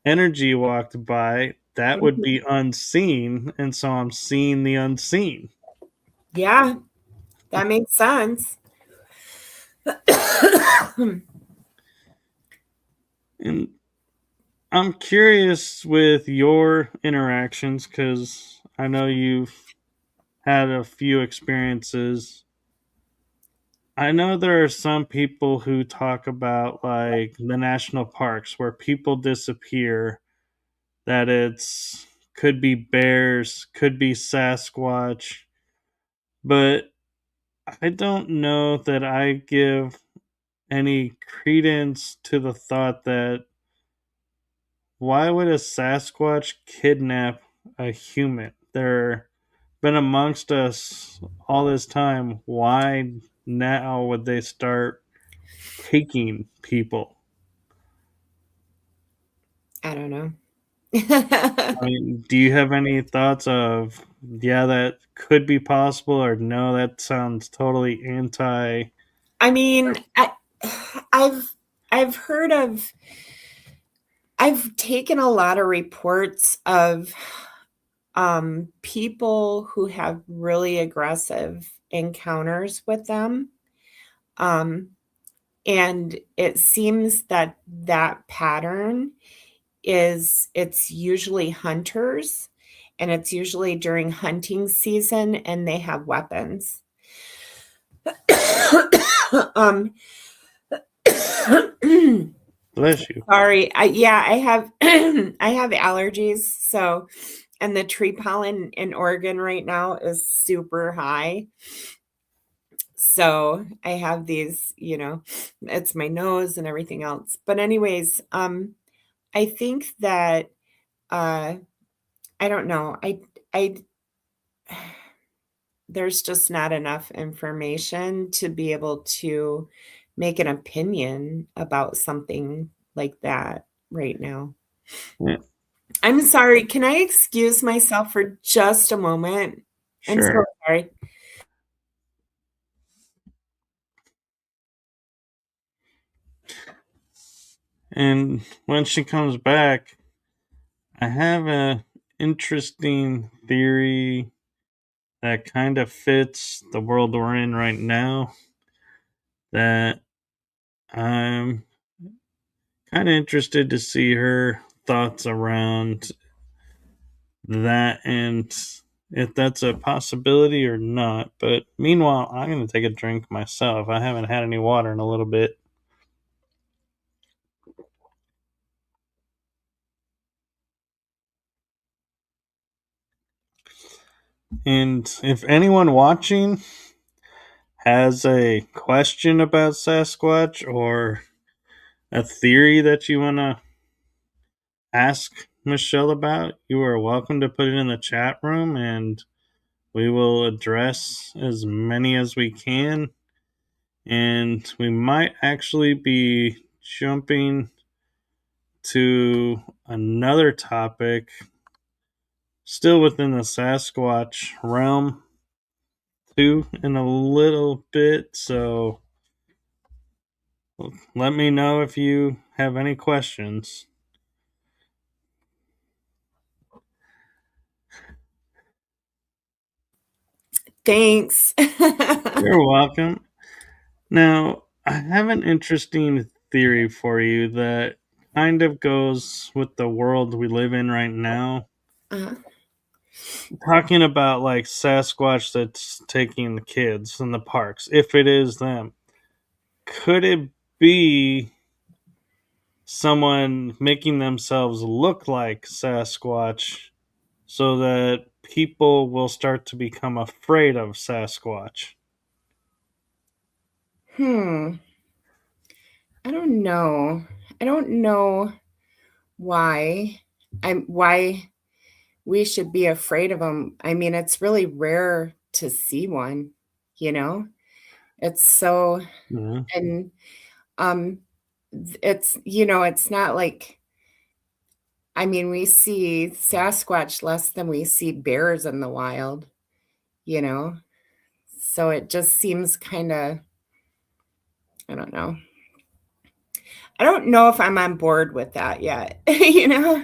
[SPEAKER 1] energy walked by. That would
[SPEAKER 2] Hmm.
[SPEAKER 1] be unseen, and so I'm seeing the unseen.
[SPEAKER 2] Yeah, that makes sense.
[SPEAKER 1] And I'm curious with your interactions because I know you've had a few experiences. I know there are some people who talk about like the national parks where people disappear, that it's could be bears, could be Sasquatch, but I don't know that I give any credence to the thought that why would a Sasquatch kidnap a human? They're been amongst us all this time. Why now would they start taking people?
[SPEAKER 2] I don't know.
[SPEAKER 1] I mean, do you have any thoughts of, yeah, that could be possible, or no, that sounds totally anti?
[SPEAKER 2] I mean, I've I've heard I've taken a lot of reports of people who have really aggressive encounters with them. Um, and it seems that that pattern is it's usually hunters and it's usually during hunting season and they have weapons. um
[SPEAKER 1] Bless you.
[SPEAKER 2] sorry. I have I have allergies, so and the tree pollen in Oregon right now is super high. So I have these, it's my nose and everything else. But anyways, I think that uh I don't know. I there's just not enough information to be able to make an opinion about something like that right now.
[SPEAKER 1] Yeah,
[SPEAKER 2] I'm sorry. Can I excuse myself for just a moment? I'm so
[SPEAKER 1] sure.
[SPEAKER 2] sorry.
[SPEAKER 1] And when she comes back, I have a interesting theory that kind of fits the world we're in right now that I'm kind of interested to see her thoughts around that and if that's a possibility or not. But meanwhile, I'm going to take a drink myself. I haven't had any water in a little bit. And if anyone watching has a question about Sasquatch or a theory that you want to ask Michelle about, you are welcome to put it in the chat room and we will address as many as we can. And we might actually be jumping to another topic still within the Sasquatch realm too in a little bit. So let me know if you have any questions.
[SPEAKER 2] Thanks.
[SPEAKER 1] You're welcome. Now, I have an interesting theory for you that kind of goes with the world we live in right now.
[SPEAKER 2] uh,
[SPEAKER 1] Talking about like Sasquatch that's taking the kids in the parks, if it is them, could it be someone making themselves look like Sasquatch so that people will start to become afraid of Sasquatch?
[SPEAKER 2] hmm. I don't know. I don't know why why we should be afraid of them. I mean, it's really rare to see one, you know? It's so
[SPEAKER 1] Yeah.
[SPEAKER 2] and um it's it's not like I mean, we see Sasquatch less than we see bears in the wild, you know? So it just seems kind of I don't know. I don't know if I'm on board with that yet, you know?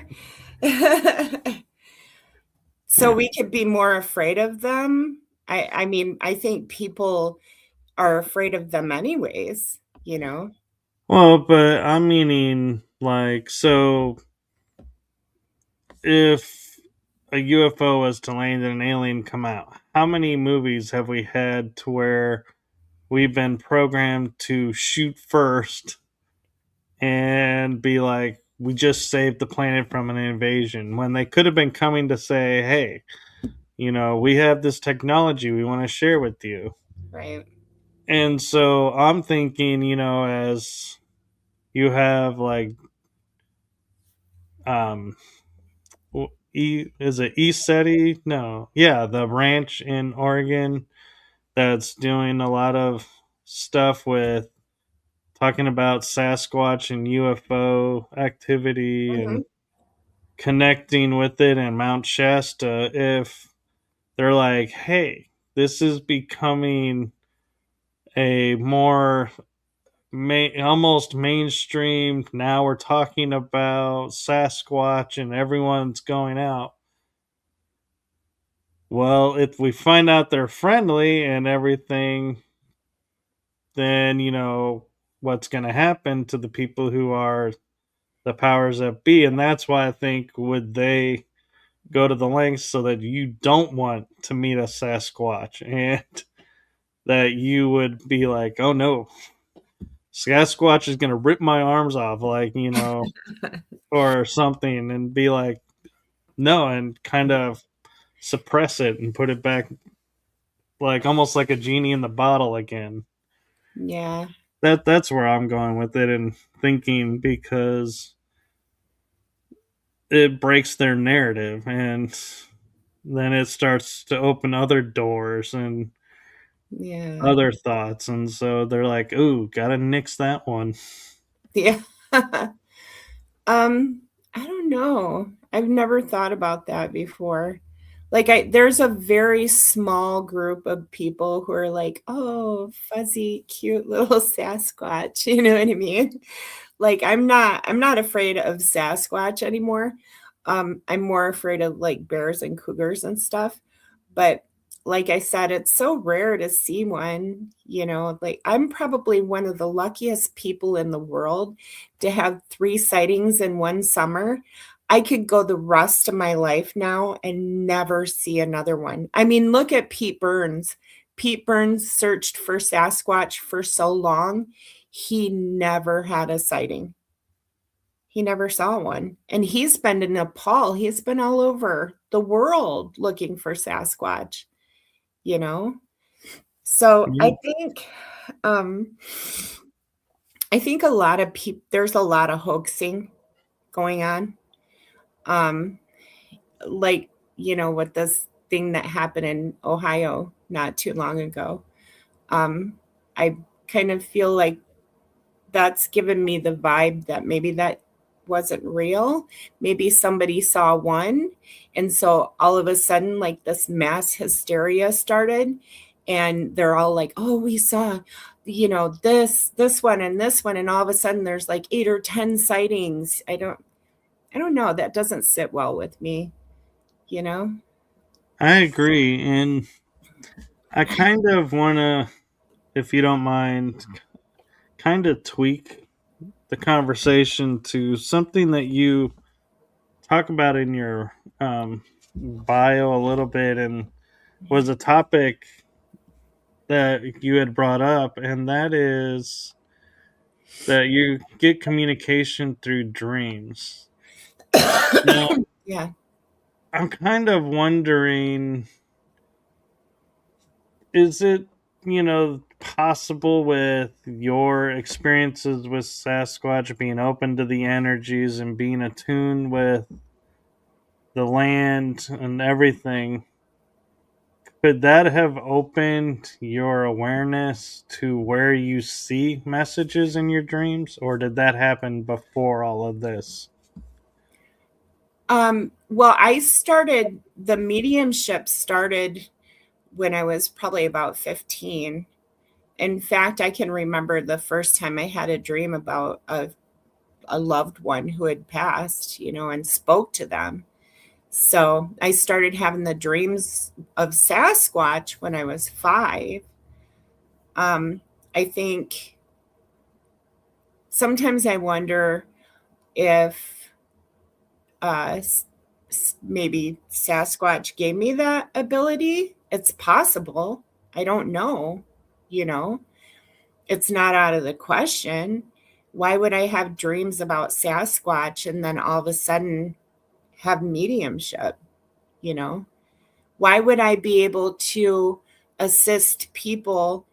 [SPEAKER 2] So
[SPEAKER 1] Yeah.
[SPEAKER 2] we could be more afraid of them. I mean, I think people are afraid of them anyways, you know?
[SPEAKER 1] Well, but I'm meaning like, so if a UFO was to land and an alien come out, how many movies have we had to where we've been programmed to shoot first and be like, we just saved the planet from an invasion when they could have been coming to say, hey, we have this technology we want to share with you.
[SPEAKER 2] Right.
[SPEAKER 1] And so I'm thinking, as you have like, um, is it ESETI? No. Yeah, the ranch in Oregon that's doing a lot of stuff with talking about Sasquatch and UFO activity
[SPEAKER 2] Mhm.
[SPEAKER 1] and connecting with it and Mount Shasta. If they're like, hey, this is becoming a more almost mainstream. Now we're talking about Sasquatch and everyone's going out. Well, if we find out they're friendly and everything, then what's going to happen to the people who are the powers that be. And that's why I think, would they go to the lengths so that you don't want to meet a Sasquatch, and that you would be like, oh no, Sasquatch is going to rip my arms off, like, or something, and be like, no, and kind of suppress it and put it back, like almost like a genie in the bottle again.
[SPEAKER 2] Yeah.
[SPEAKER 1] That's where I'm going with it, and thinking, because it breaks their narrative, and then it starts to open other doors and
[SPEAKER 2] Yeah.
[SPEAKER 1] other thoughts, and so they're like, ooh, gotta nix that one.
[SPEAKER 2] Yeah. Um, I don't know. I've never thought about that before. Like there's a very small group of people who are like, "Oh, fuzzy, cute little Sasquatch." You know what I mean? Like I'm not afraid of Sasquatch anymore. I'm more afraid of like bears and cougars and stuff. But like I said, it's so rare to see one, like I'm probably one of the luckiest people in the world to have 3 sightings in one summer. I could go the rest of my life now and never see another one. I mean, look at Pete Burns. Pete Burns searched for Sasquatch for so long. He never had a sighting. He never saw one. And he's been to Nepal. He's been all over the world looking for Sasquatch, you know? So
[SPEAKER 1] Yeah.
[SPEAKER 2] um I think a lot of people there's a lot of hoaxing going on. Um like, with this thing that happened in Ohio not too long ago. Um I kind of feel like that's given me the vibe that maybe that wasn't real. Maybe somebody saw one. And so all of a sudden, like this mass hysteria started. And they're all like, oh, we saw, this one and this one. And all of a sudden there's like 8 or 10 sightings. I don't know. That doesn't sit well with me, you know?
[SPEAKER 1] I agree, and I kind of want to, if you don't mind, kind of tweak the conversation to something that you talk about in your bio a little bit, and was a topic that you had brought up, and that is that you get communication through dreams. Now,
[SPEAKER 2] Yeah.
[SPEAKER 1] I'm kind of wondering, is it, possible, with your experiences with Sasquatch, being open to the energies and being attuned with the land and everything, could that have opened your awareness to where you see messages in your dreams, or did that happen before all of this?
[SPEAKER 2] Well, the mediumship started when I was probably about 15. In fact, I can remember the first time I had a dream about a loved one who had passed, and spoke to them. So I started having the dreams of Sasquatch when I was 5. I think sometimes I wonder if maybe Sasquatch gave me that ability. It's possible. I don't know. You know, it's not out of the question. Why would I have dreams about Sasquatch and then all of a sudden have mediumship? You know, why would I be able to assist people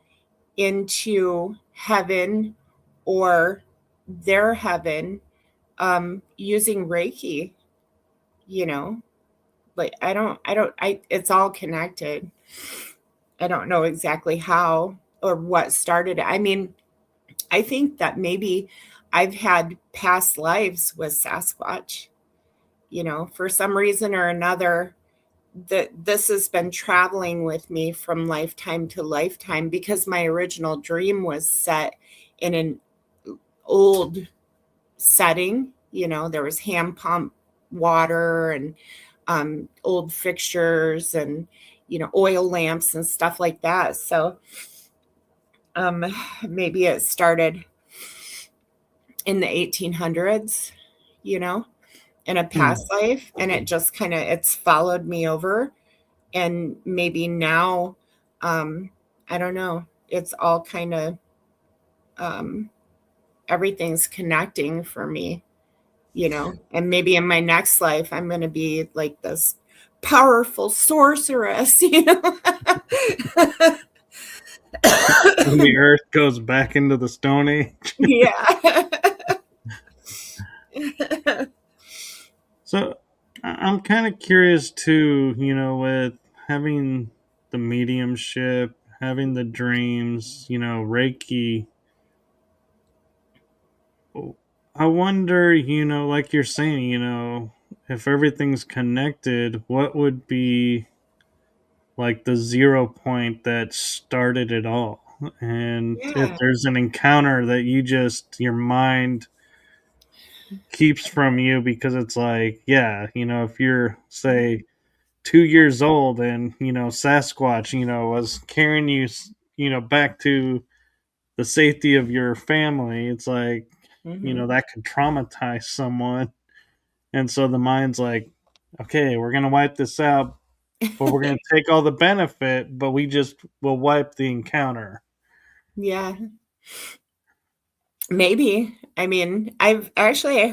[SPEAKER 2] into heaven or their heaven using Reiki? You know, like it's all connected. I don't know exactly how or what started it. I mean, I think that maybe I've had past lives with Sasquatch, for some reason or another, that this has been traveling with me from lifetime to lifetime because my original dream was set in an old setting. There was hand pump water and old fixtures and oil lamps and stuff like that. So um, maybe it started in the 1800s, you know, in a
[SPEAKER 1] Hmm.
[SPEAKER 2] past life, and it just kind of it's followed me over, and maybe now, um, I don't know, it's all kind of um, everything's connecting for me, and maybe in my next life I'm going to be like this powerful sorceress,
[SPEAKER 1] When the Earth goes back into the Stone Age.
[SPEAKER 2] Yeah.
[SPEAKER 1] So I'm kind of curious too, with having the mediumship, having the dreams, Reiki. I wonder, like you're saying, if everything's connected, what would be like the zero point that started it all? And if
[SPEAKER 2] Yeah.
[SPEAKER 1] there's an encounter that your mind keeps from you because it's like, yeah, if you're, say, 2 years old and, Sasquatch, was carrying you, back to the safety of your family, it's like,
[SPEAKER 2] Hmm.
[SPEAKER 1] that could traumatize someone. And so the mind's like, okay, we're going to wipe this out, but we're going to take all the benefit, but we just will wipe the encounter.
[SPEAKER 2] Yeah. Maybe. I mean, I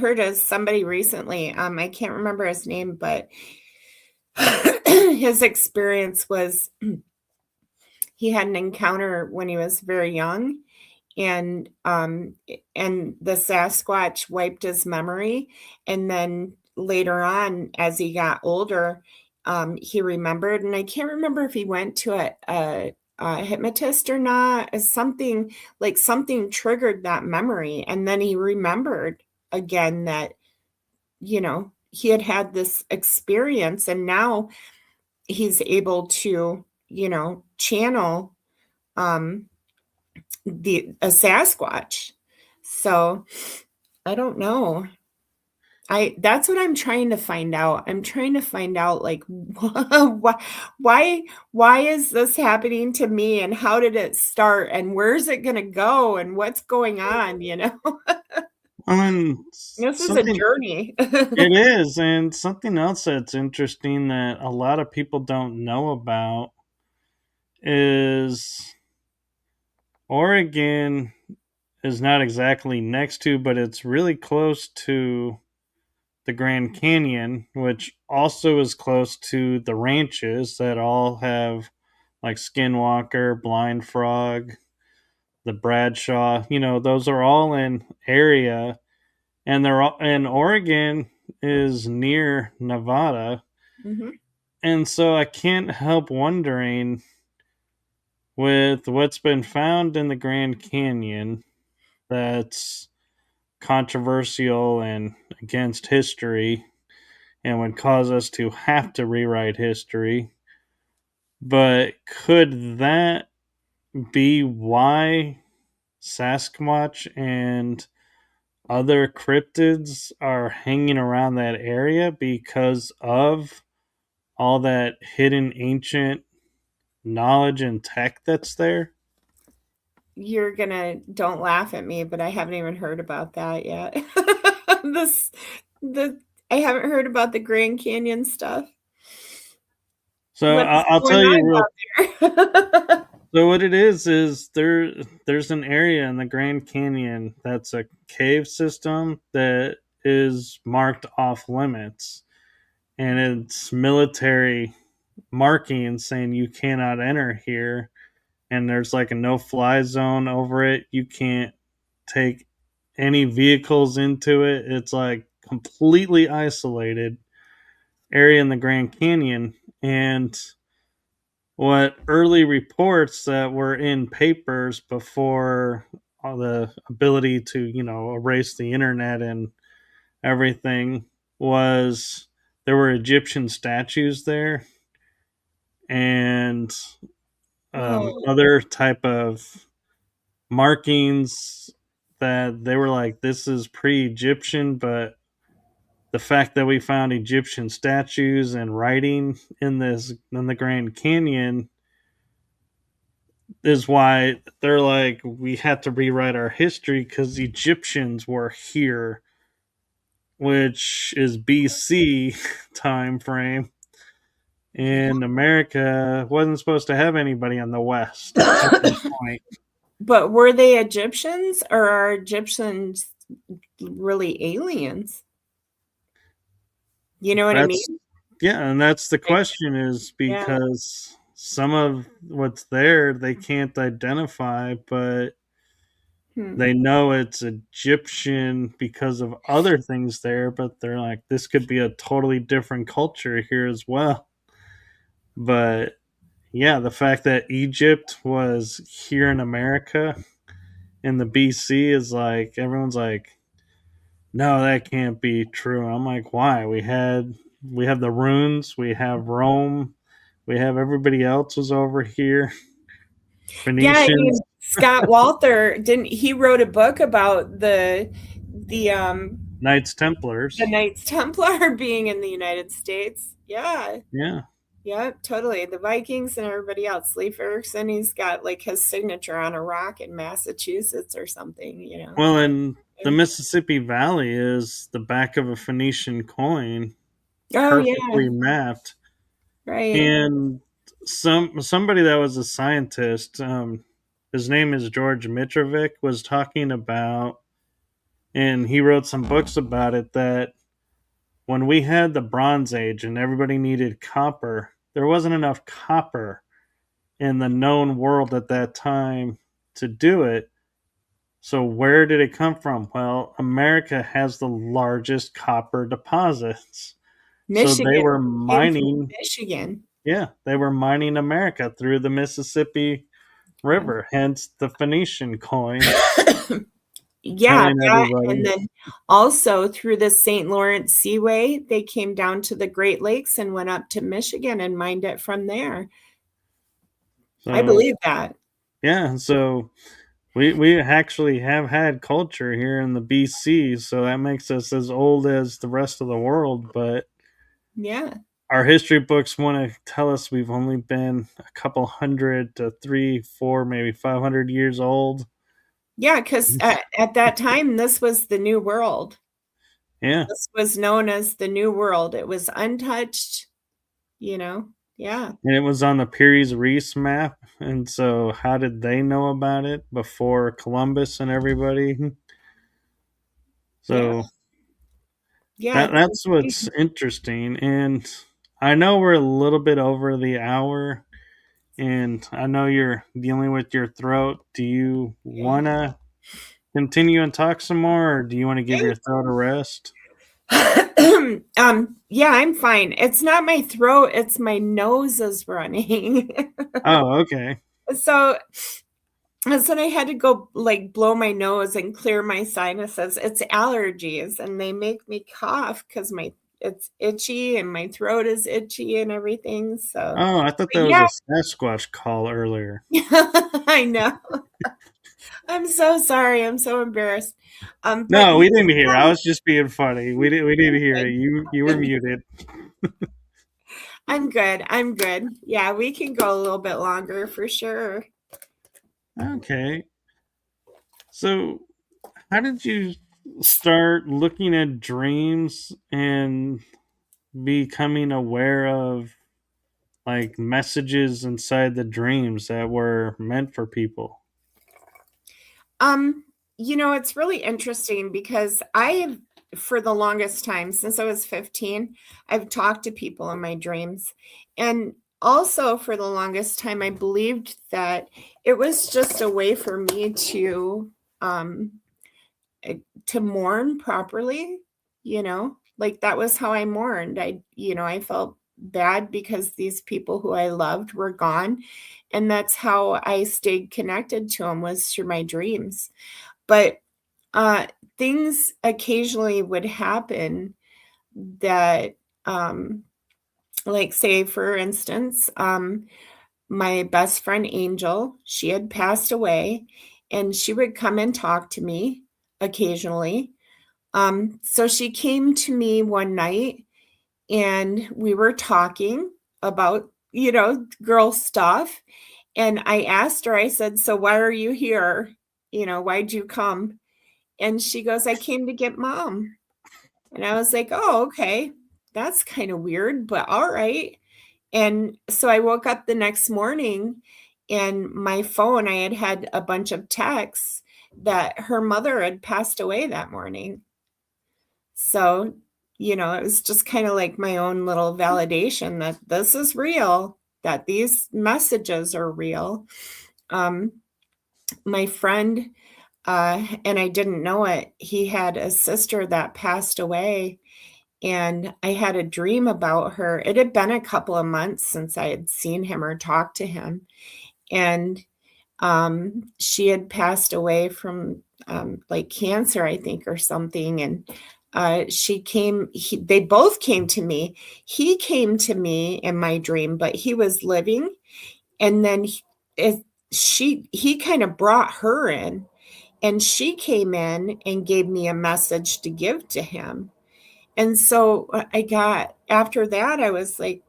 [SPEAKER 2] heard of somebody recently, I can't remember his name, but his experience was he had an encounter when he was very young, and the Sasquatch wiped his memory, and then later on as he got older, he remembered, and I can't remember if he went to a hypnotist or not. Something like something triggered that memory, and then he remembered again that he had had this experience, and now he's able to channel um the a Sasquatch. So, I don't know. I That's what I'm trying to find out. I'm trying to find out, like, why why is this happening to me, and how did it start, and where's it gonna go, and what's going on, you know?
[SPEAKER 1] And
[SPEAKER 2] This is a
[SPEAKER 1] something
[SPEAKER 2] journey.
[SPEAKER 1] it is, and something else that's interesting that a lot of people don't know about is Oregon is not exactly next to, but it's really close to the Grand Canyon, which also is close to the ranches that all have like Skinwalker, Blind Frog, the Bradshaw. Those are all in area, and they're all, and Oregon is near Nevada,
[SPEAKER 2] Mhm,
[SPEAKER 1] and so I can't help wondering with what's been found in the Grand Canyon that's controversial and against history and would cause us to have to rewrite history. But could that be why Sasquatch and other cryptids are hanging around that area because of all that hidden ancient knowledge and tech that's there?
[SPEAKER 2] you're gonna don't laugh at me, but I haven't even heard about that yet. This the I haven't heard about the Grand Canyon stuff.
[SPEAKER 1] So
[SPEAKER 2] What is
[SPEAKER 1] I'll
[SPEAKER 2] going
[SPEAKER 1] tell you
[SPEAKER 2] on
[SPEAKER 1] real.
[SPEAKER 2] down there?
[SPEAKER 1] So what it is there's an area in the Grand Canyon that's a cave system that is marked off limits, and it's military marking saying you cannot enter here, and there's like a no fly zone over it. You can't take any vehicles into it. It's like completely isolated area in the Grand Canyon. And what early reports that were in papers before all the ability to, erase the internet and everything was there were Egyptian statues there and
[SPEAKER 2] Oh,
[SPEAKER 1] other type of markings that they were like, this is pre-Egyptian, but the fact that we found Egyptian statues and writing in the Grand Canyon is why they're like, we had to rewrite our history because Egyptians were here, which is BC time frame, and America wasn't supposed to have anybody in the West at that point.
[SPEAKER 2] But were they Egyptians, or are Egyptians really aliens? You know what I
[SPEAKER 1] That's
[SPEAKER 2] mean?
[SPEAKER 1] Yeah, and that's the
[SPEAKER 2] Like,
[SPEAKER 1] question, is
[SPEAKER 2] yeah.
[SPEAKER 1] because some of what's there they can't identify, but
[SPEAKER 2] Hmm.
[SPEAKER 1] they know it's Egyptian because of other things there, but they're like, this could be a totally different culture here as well. But yeah, the fact that Egypt was here in America in the BC is like, everyone's like, no, that can't be true. I'm like, why? We have the runes, we have Rome, we have everybody else was over here.
[SPEAKER 2] Yeah, I
[SPEAKER 1] Phoenicians,
[SPEAKER 2] mean, Scott Walther didn't he wrote a book about the
[SPEAKER 1] Knights
[SPEAKER 2] the
[SPEAKER 1] Templars.
[SPEAKER 2] Knights Templar being in the United States. Yeah.
[SPEAKER 1] Yeah.
[SPEAKER 2] Yeah, totally. The Vikings and everybody else. Leif Erikson, he's got like his signature on a rock in Massachusetts or something, you know.
[SPEAKER 1] Well, and the Mississippi Valley is the back of a Phoenician coin,
[SPEAKER 2] Oh yeah,
[SPEAKER 1] perfectly mapped.
[SPEAKER 2] right.
[SPEAKER 1] And somebody that was a scientist, his name is George Mitrovic, was talking about, and he wrote some books about it, that when we had the Bronze Age and everybody needed copper, there wasn't enough copper in the known world at that time to do it. So where did it come from? Well, America has the largest copper deposits. So they
[SPEAKER 2] Michigan
[SPEAKER 1] were
[SPEAKER 2] came from
[SPEAKER 1] mining,
[SPEAKER 2] Michigan.
[SPEAKER 1] yeah, they were mining America through the Mississippi River, hence the Phoenician coin,
[SPEAKER 2] Yeah,
[SPEAKER 1] telling
[SPEAKER 2] that, and
[SPEAKER 1] everybody.
[SPEAKER 2] then also through the St. Lawrence Seaway, they came down to the Great Lakes and went up to Michigan and mined it from there. I
[SPEAKER 1] So
[SPEAKER 2] believe that.
[SPEAKER 1] yeah, so we actually have had culture here in the BC, so that makes us as old as the rest of the world. But
[SPEAKER 2] Yeah.
[SPEAKER 1] our history books want to tell us we've only been a couple hundred to three, four, maybe 500 years old.
[SPEAKER 2] Yeah, 'cause at that time, this was the New World.
[SPEAKER 1] Yeah,
[SPEAKER 2] This was known as the New World. It was untouched, you know? Yeah.
[SPEAKER 1] and it was on the Peary's Reese map. And so, how did they know about it before Columbus and everybody?
[SPEAKER 2] Yeah.
[SPEAKER 1] So
[SPEAKER 2] Yeah, it's
[SPEAKER 1] that's what's
[SPEAKER 2] insane.
[SPEAKER 1] interesting. And I know we're a little bit over the hour, and I know you're dealing with your throat. Do you want to continue and talk some more, or do you want to give your throat a rest?
[SPEAKER 2] Yeah, I'm fine. It's not my throat, it's my nose is running.
[SPEAKER 1] Oh, okay.
[SPEAKER 2] So so I had to go like blow my nose and clear my sinuses. It's allergies and they make me cough because my it's itchy and my throat is itchy and everything. So
[SPEAKER 1] Oh, I thought
[SPEAKER 2] but
[SPEAKER 1] that was
[SPEAKER 2] yeah,
[SPEAKER 1] a Sasquatch call earlier.
[SPEAKER 2] I know. I'm so sorry. I'm so embarrassed. But
[SPEAKER 1] No,
[SPEAKER 2] yeah,
[SPEAKER 1] we didn't hear. I was just being funny. We didn't hear it.
[SPEAKER 2] I'm
[SPEAKER 1] You were
[SPEAKER 2] good.
[SPEAKER 1] muted.
[SPEAKER 2] I'm good. I'm good. Yeah, we can go a little bit longer for sure.
[SPEAKER 1] Okay. So, how did you start looking at dreams and becoming aware of like messages inside the dreams that were meant for people?
[SPEAKER 2] Um, it's really interesting because I have, for the longest time, since I was 15, I've talked to people in my dreams. And also for the longest time, I believed that it was just a way for me um to mourn properly, like that was how I mourned. I felt bad because these people who I loved were gone. And that's how I stayed connected to them, was through my dreams. But uh, things occasionally would happen that, like, say, for instance, my best friend Angel, she had passed away, and she would come and talk to me occasionally. So she came to me one night and we were talking about, girl stuff. And I asked her, I said, "So why are you here? Why'd you come?" And she goes, "I came to get mom." And I was like, "Oh, okay. That's kind of weird, but all right." And so I woke up the next morning and my phone, I had a bunch of texts that her mother had passed away that morning. So, it was just kind of like my own little validation that this is real, that these messages are real. Um, my friend, and I didn't know it, he had a sister that passed away, and I had a dream about her. It had been a couple of months since I had seen him or talked to him. And she had passed away from like cancer, I think, or something. And they both came to me. He came to me in my dream, but he was living. And then he kind of brought her in, and she came in and gave me a message to give to him. And so after that, I was like,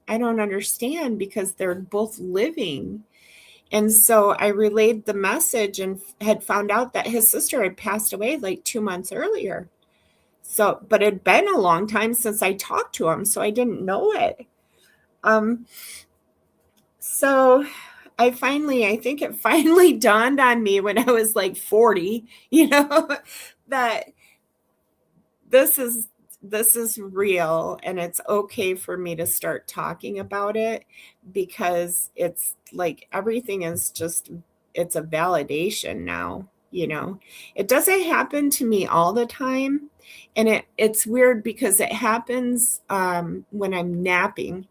[SPEAKER 2] I don't understand because they're both living. And so I relayed the message and had found out that his sister had passed away like 2 months earlier. So, but it had been a long time since I talked to him, so I didn't know it. Um, so I think it finally dawned on me when I was like 40, that this is this is real and it's okay for me to start talking about it, because it's like everything is just, it's a validation now. It doesn't happen to me all the time, and it's weird because it happens when I'm napping,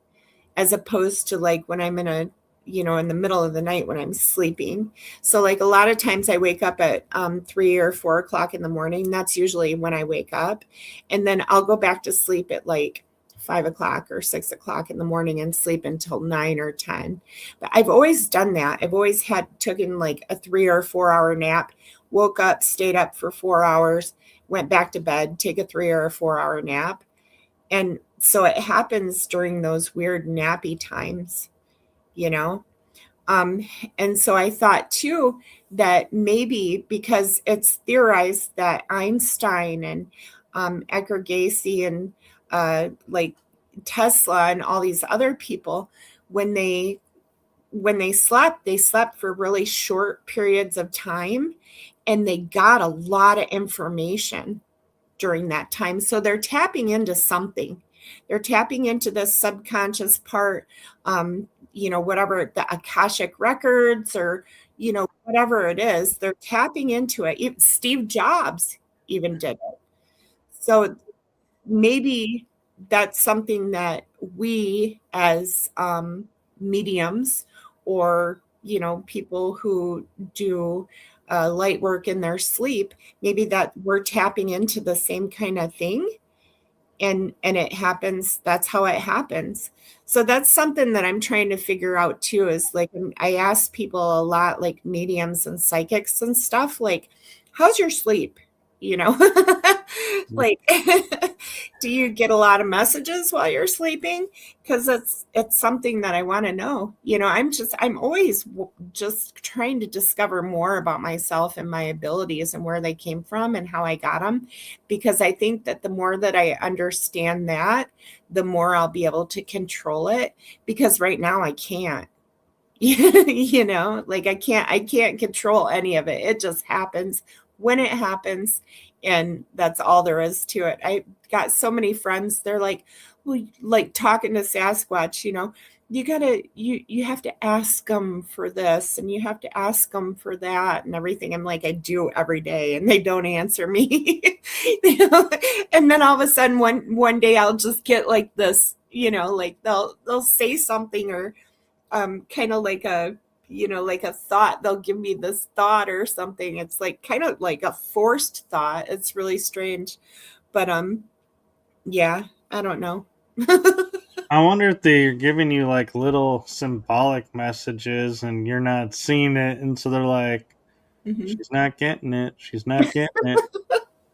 [SPEAKER 2] as opposed to like when I'm in the middle of the night when I'm sleeping. So like a lot of times I wake up at 3 or 4 o'clock in the morning. That's usually when I wake up. And then I'll go back to sleep at like 5 o'clock or 6 o'clock in the morning and sleep until 9 or 10. But I've always done that. I've always taken like a 3 or 4 hour nap, woke up, stayed up for 4 hours, went back to bed, take a 3 or 4 hour nap. And so it happens during those weird nappy times, you know? Um, and so I thought too that maybe because it's theorized that Einstein and Edgar Cayce and like Tesla and all these other people, when they slept for really short periods of time, and they got a lot of information during that time. So they're tapping into something. They're tapping into the subconscious part, whatever the Akashic records, or, whatever it is, they're tapping into it. Steve Jobs even did it. So maybe that's something that we as mediums, or, people who do light work in their sleep, maybe that we're tapping into the same kind of thing, and it happens, that's how it happens. So that's something that I'm trying to figure out too, is like, I ask people a lot, like mediums and psychics and stuff, like, how's your sleep, you know like do you get a lot of messages while you're sleeping? Because it's something that I want to know. I'm always just trying to discover more about myself and my abilities and where they came from and how I got them, because I think that the more that I understand that, the more I'll be able to control it, because right now I can't. Like I can't control any of it. It just happens when it happens, and that's all there is to it. I got so many friends, they're like, well, like talking to Sasquatch, you have to ask them for this and you have to ask them for that and everything. I'm like, I do every day and they don't answer me. And then all of a sudden one day I'll just get like this, like they'll say something, or kind of like a thought. They'll give me this thought or something. It's like kind of like a forced thought. It's really strange. But yeah, I don't know.
[SPEAKER 1] I wonder if they're giving you like little symbolic messages and you're not seeing it, and so they're like,
[SPEAKER 2] Mhm.
[SPEAKER 1] she's not getting it. She's not getting it.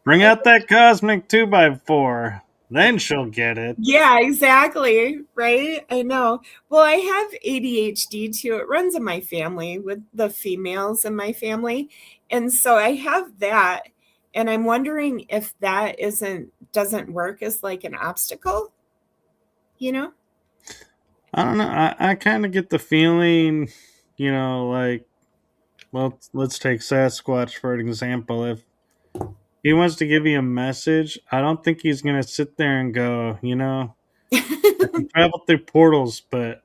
[SPEAKER 1] Bring out that cosmic 2x4. Then she'll get it.
[SPEAKER 2] Yeah, exactly. Right. I know. Well, I have ADHD too. It runs in my family with the females in my family. And so I have that. And I'm wondering if that doesn't work as like an obstacle, you know?
[SPEAKER 1] I don't know. I kind of get the feeling, like, well, let's take Sasquatch for an example. If he wants to give you a message, I don't think he's going to sit there and go, I can travel through portals, but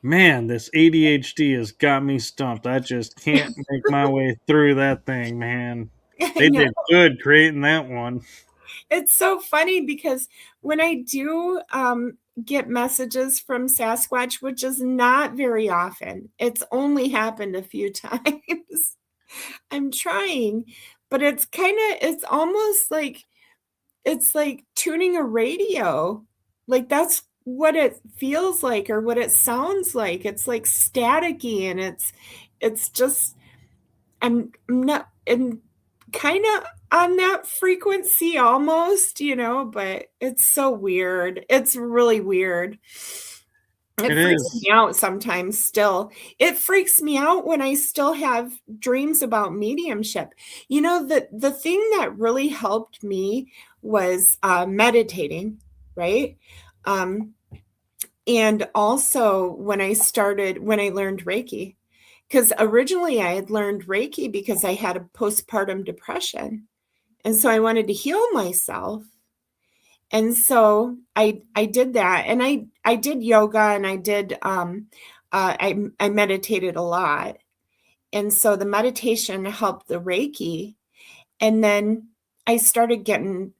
[SPEAKER 1] man, this ADHD has got me stumped. I just can't make my way through that thing, man.
[SPEAKER 2] I
[SPEAKER 1] They
[SPEAKER 2] know.
[SPEAKER 1] did good creating that one.
[SPEAKER 2] It's so funny because when I do get messages from Sasquatch, which is not very often, it's only happened a few times. I'm trying, but it's almost like it's like tuning a radio. Like that's what it feels like or what it sounds like. It's like staticky and it's just I'm not I'm kind of on that frequency almost, but it's so weird. It's really weird. It
[SPEAKER 1] It
[SPEAKER 2] freaks me
[SPEAKER 1] is.
[SPEAKER 2] out sometimes still. It freaks me out when I still have dreams about mediumship. The thing that really helped me was meditating, right? Um, and also when I learned Reiki, because originally I had learned Reiki because I had a postpartum depression. And so I wanted to heal myself. And so I did that, and I did yoga, and I meditated a lot. And so the meditation helped the Reiki. And then I started getting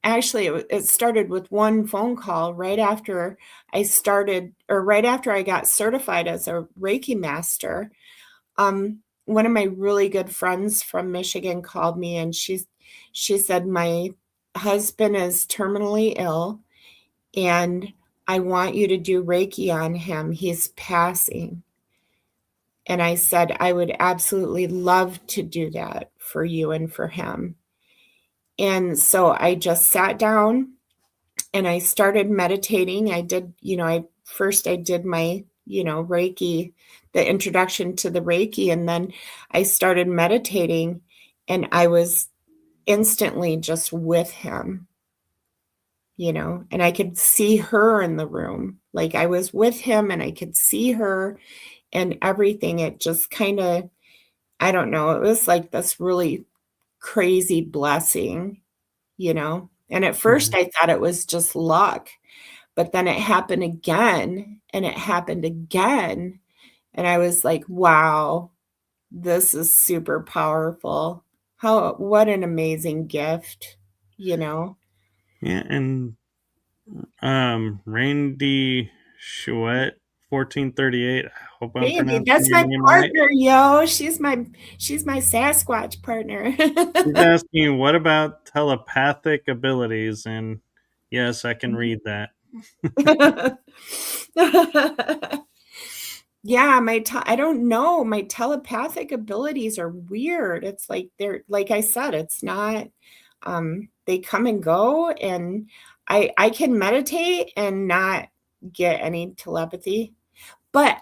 [SPEAKER 2] actually it started with one phone call right after I got certified as a Reiki master. One of my really good friends from Michigan called me, and she said, my husband is terminally ill, and I want you to do Reiki on him. He's passing. And I said, I would absolutely love to do that for you and for him. And so I just sat down and I started meditating. I did my, Reiki, the introduction to the Reiki, and then I started meditating, and I was instantly just with him, and I could see her in the room. Like I was with him and I could see her and everything. It just kind of, I don't know, it was like this really crazy blessing, And at first
[SPEAKER 1] Mhm.
[SPEAKER 2] I thought it was just luck, but then it happened again and it happened again. And I was like, wow, this is super powerful. What an amazing gift, you know?
[SPEAKER 1] Yeah, and Randy Chouette 1438. I hope I'm
[SPEAKER 2] Baby,
[SPEAKER 1] pronouncing
[SPEAKER 2] that's
[SPEAKER 1] your
[SPEAKER 2] my
[SPEAKER 1] name right.
[SPEAKER 2] partner, yo. She's my Sasquatch partner.
[SPEAKER 1] He's asking, what about telepathic abilities? And yes, I can read that.
[SPEAKER 2] Yeah, I don't know. My telepathic abilities are weird. It's like they're like I said, it's not they come and go, and I can meditate and not get any telepathy. But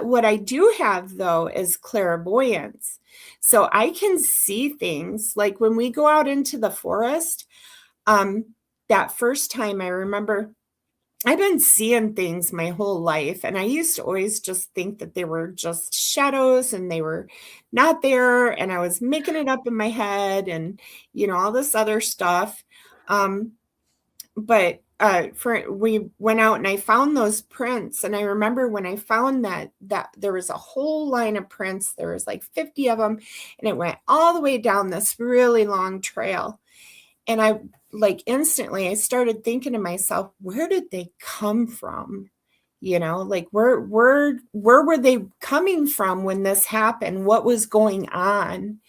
[SPEAKER 2] what I do have though is clairvoyance. So I can see things like when we go out into the forest. Um, that first time I remember I've been seeing things my whole life, and I used to always just think that they were just shadows and they were not there, and I was making it up in my head and all this other stuff. Um, but for we went out and I found those prints, and I remember when I found that there was a whole line of prints. There was like 50 of them, and it went all the way down this really long trail. And I like instantly I started thinking to myself, where did they come from? Like where were they coming from when this happened? What was going on?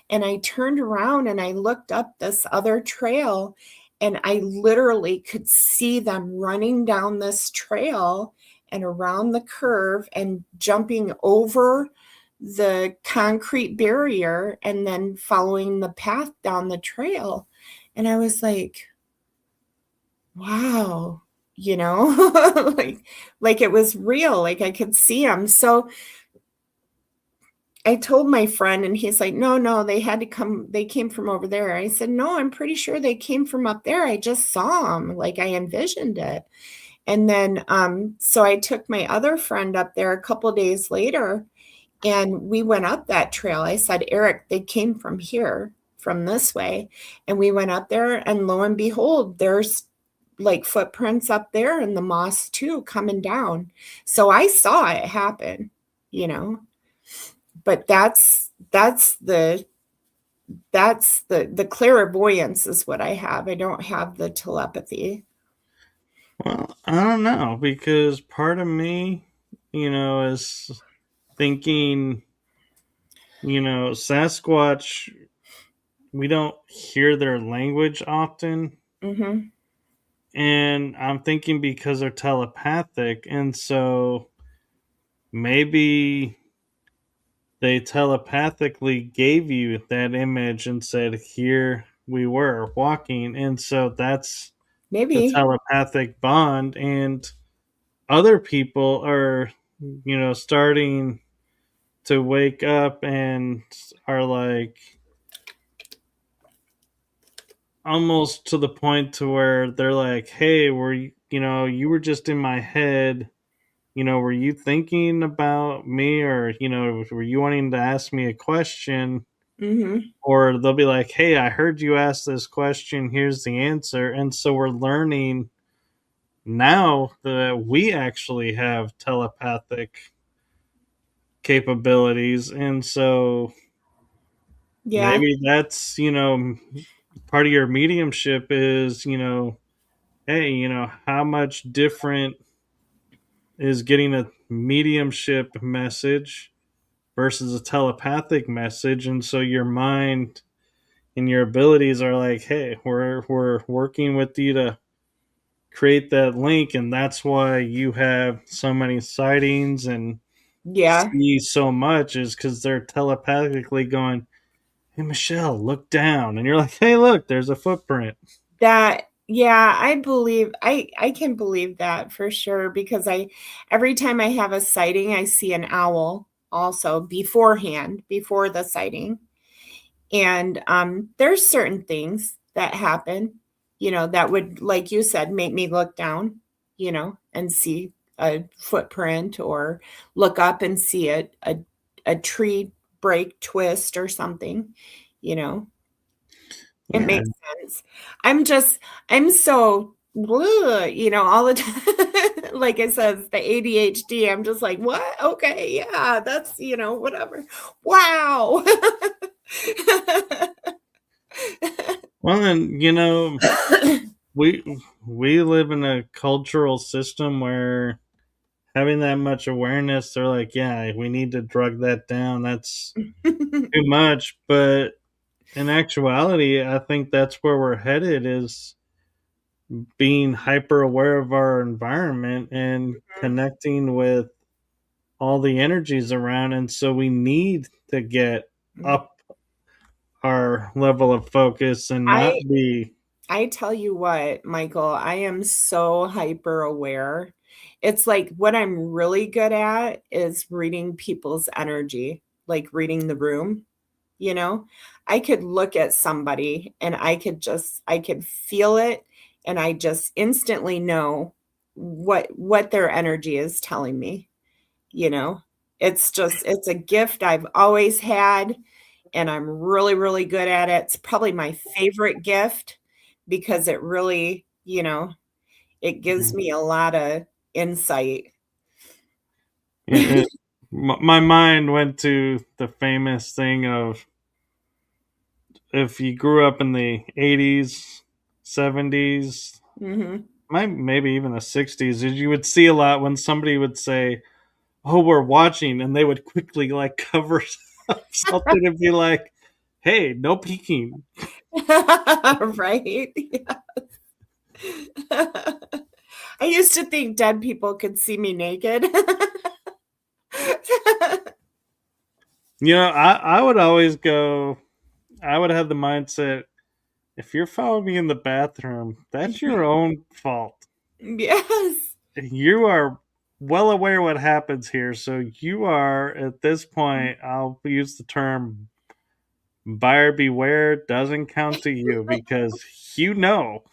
[SPEAKER 2] And I turned around and I looked up this other trail, and I literally could see them running down this trail and around the curve and jumping over the concrete barrier and then following the path down the trail. And I was like, wow, you know, like it was real, like I could see them. So I told my friend and he's like, no, no, they had to come, they came from over there. I said, no, I'm pretty sure they came from up there. I just saw them, like I envisioned it. And then so I took my other friend up there a couple days later and we went up that trail. I said, Eric, they came from here, from this way. And we went up there and lo and behold, there's like footprints up there in the moss too coming down. So I saw it happen, you know. But that's the clairvoyance is what I have. I don't have the telepathy.
[SPEAKER 1] Well, I don't know because part of me, is thinking, Sasquatch, we don't hear their language often.
[SPEAKER 2] Mhm.
[SPEAKER 1] And I'm thinking because they're telepathic. And so maybe they telepathically gave you that image and said, here we were walking. And so that's the
[SPEAKER 2] Maybe.
[SPEAKER 1] telepathic bond. And other people are, starting to wake up and are like almost to the point to where they're like, hey, you were just in my head. Were you thinking about me, or were you wanting to ask me a question?
[SPEAKER 2] Mhm.
[SPEAKER 1] Or they'll be like, hey, I heard you ask this question, here's the answer. And so we're learning now that we actually have telepathic capabilities. And so
[SPEAKER 2] Yeah.
[SPEAKER 1] maybe that's, part of your mediumship is, hey, how much different is getting a mediumship message versus a telepathic message. And so your mind and your abilities are like, hey, we're working with you to create that link, and that's why you have so many sightings and
[SPEAKER 2] Yeah.
[SPEAKER 1] see so much, is because they're telepathically going, hey Michelle, look down, and you're like, hey, look, there's a footprint.
[SPEAKER 2] That yeah, I believe I can believe that for sure because I every time I have a sighting, I see an owl also beforehand, before the sighting. And there's certain things that happen, that would, like you said, make me look down, and see a footprint or look up and see a tree break, twist, or something, you know. It
[SPEAKER 1] Yeah,
[SPEAKER 2] makes sense. I'm so all the time. Like it says, the ADHD. I'm just like, what? Okay, yeah, that's whatever. Wow.
[SPEAKER 1] well, and we we live in a cultural system where having that much awareness, they're like, yeah, we need to drug that down, that's too much. But in actuality, I think that's where we're headed, is being hyper aware of our environment and connecting with all the energies around. And so we need to get up our level of focus and not
[SPEAKER 2] I
[SPEAKER 1] be.
[SPEAKER 2] I tell you what, Michael, I am so hyper aware. It's like what I'm really good at is reading people's energy, like reading the room, you know? I could look at somebody and I could feel it and I just instantly know what their energy is telling me, you know? It's a gift I've always had and I'm really, really good at it. It's probably my favorite gift because it really, it gives me a lot of insight.
[SPEAKER 1] My mind went to the famous thing of, if you grew up in the 80s, 70s,
[SPEAKER 2] Mhm.
[SPEAKER 1] maybe even the 60s, you would see a lot when somebody would say, oh, we're watching, and they would quickly like cover up something and be like, hey, no peeking.
[SPEAKER 2] Right? Yeah. I used to think dead people could see me naked.
[SPEAKER 1] I would always go, I would have the mindset, if you're following me in the bathroom, that's your own fault.
[SPEAKER 2] Yes.
[SPEAKER 1] You are well aware what happens here, so you are at this point. I'll use the term buyer beware. Doesn't count to you because you know.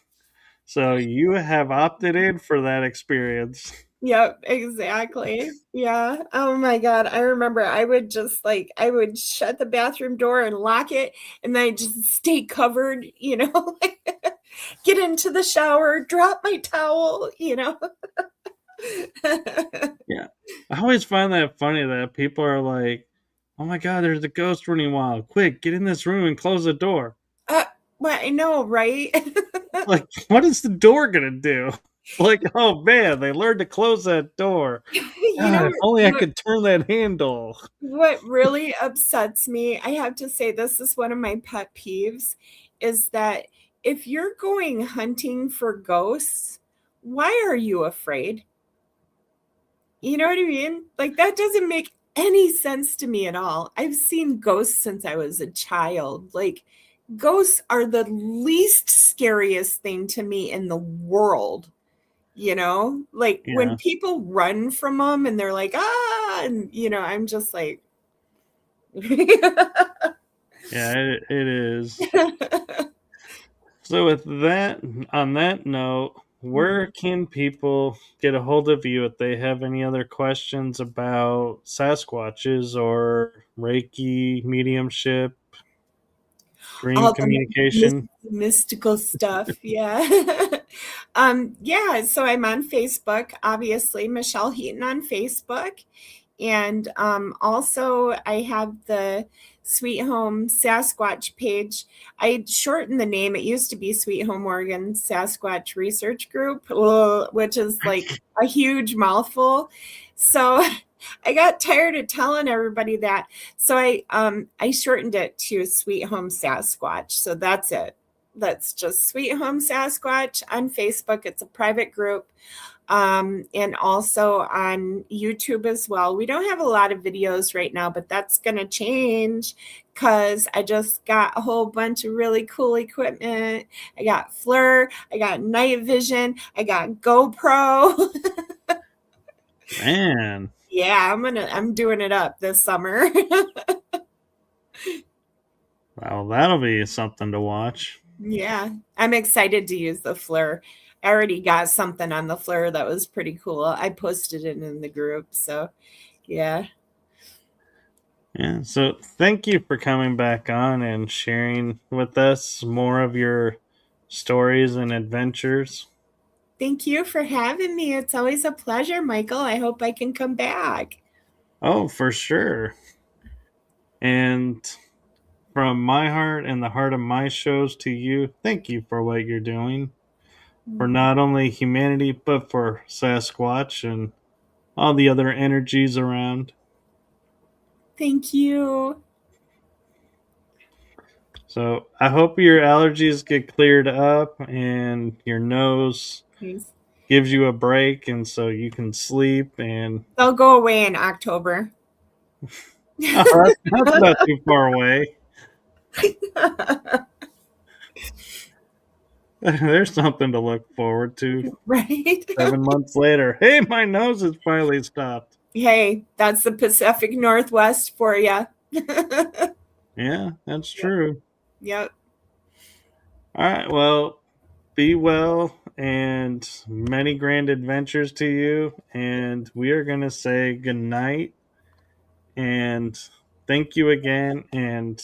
[SPEAKER 1] So you have opted in for that experience.
[SPEAKER 2] Yep, exactly. Yeah. Oh my God. I remember I would just I would shut the bathroom door and lock it, and then I just stay covered, get into the shower, drop my towel.
[SPEAKER 1] Yeah. I always find that funny that people are like, oh my God, there's a ghost running wild. Quick, get in this room and close the door.
[SPEAKER 2] uh, well, I know, right?
[SPEAKER 1] Like, what is the door going to do? Like, oh man, they learned to close that door.
[SPEAKER 2] you
[SPEAKER 1] God,
[SPEAKER 2] know
[SPEAKER 1] if only I
[SPEAKER 2] what,
[SPEAKER 1] could turn that handle.
[SPEAKER 2] what really upsets me, I have to say, this is one of my pet peeves, is that if you're going hunting for ghosts, why are you afraid? You know what I mean? Like, that doesn't make any sense to me at all. I've seen ghosts since I was a child. Like, ghosts are the least scariest thing to me in the world. Like when
[SPEAKER 1] Yeah,
[SPEAKER 2] people run from them and they're like, ah, and I'm just like,
[SPEAKER 1] yeah, it is. So, with that, on that note, where can people get a hold of you if they have any other questions about Sasquatches or Reiki, mediumship, dream
[SPEAKER 2] all the
[SPEAKER 1] communication?
[SPEAKER 2] mystical stuff. Yeah. Yeah. So I'm on Facebook, obviously, Michelle Heaton on Facebook. And also, I have the Sweet Home Sasquatch page. I shortened the name. It used to be Sweet Home Oregon Sasquatch Research Group, which is like a huge mouthful. So I got tired of telling everybody that. So I shortened it to Sweet Home Sasquatch. So that's it. That's just Sweet Home Sasquatch on Facebook. It's a private group, and also on YouTube as well. We don't have a lot of videos right now, but that's going to change because I just got a whole bunch of really cool equipment. I got FLIR, I got night vision, I got GoPro.
[SPEAKER 1] Man,
[SPEAKER 2] Yeah, I'm doing it up this summer.
[SPEAKER 1] well, that'll be something to watch.
[SPEAKER 2] Yeah, I'm excited to use the FLIR. I already got something on the FLIR that was pretty cool. I posted it in the group, so yeah.
[SPEAKER 1] Yeah, so thank you for coming back on and sharing with us more of your stories and adventures.
[SPEAKER 2] Thank you for having me. It's always a pleasure, Michael. I hope I can come back.
[SPEAKER 1] Oh, for sure. And from my heart and the heart of my shows to you, thank you for what you're doing for not only humanity, but for Sasquatch and all the other energies around.
[SPEAKER 2] Thank you.
[SPEAKER 1] So I hope your allergies get cleared up and your nose
[SPEAKER 2] Thanks.
[SPEAKER 1] gives you a break and so you can sleep and
[SPEAKER 2] They'll go away in October.
[SPEAKER 1] oh, that's not too far away. There's something to look forward to.
[SPEAKER 2] Right?
[SPEAKER 1] 7 months later, hey, my nose has finally stopped.
[SPEAKER 2] Hey, that's the Pacific Northwest for you.
[SPEAKER 1] Yeah, that's
[SPEAKER 2] Yep.
[SPEAKER 1] true.
[SPEAKER 2] Yep.
[SPEAKER 1] All right, well, be well and many grand adventures to you. And we are going to say good night and thank you again. And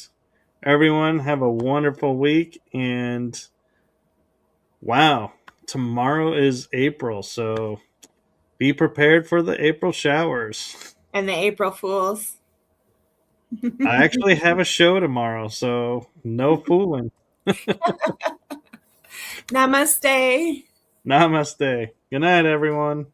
[SPEAKER 1] everyone, have a wonderful week. And wow, tomorrow is April. So be prepared for the April showers.
[SPEAKER 2] And the April Fools.
[SPEAKER 1] I actually have a show tomorrow, so no fooling.
[SPEAKER 2] Namaste.
[SPEAKER 1] Namaste. Good night, everyone.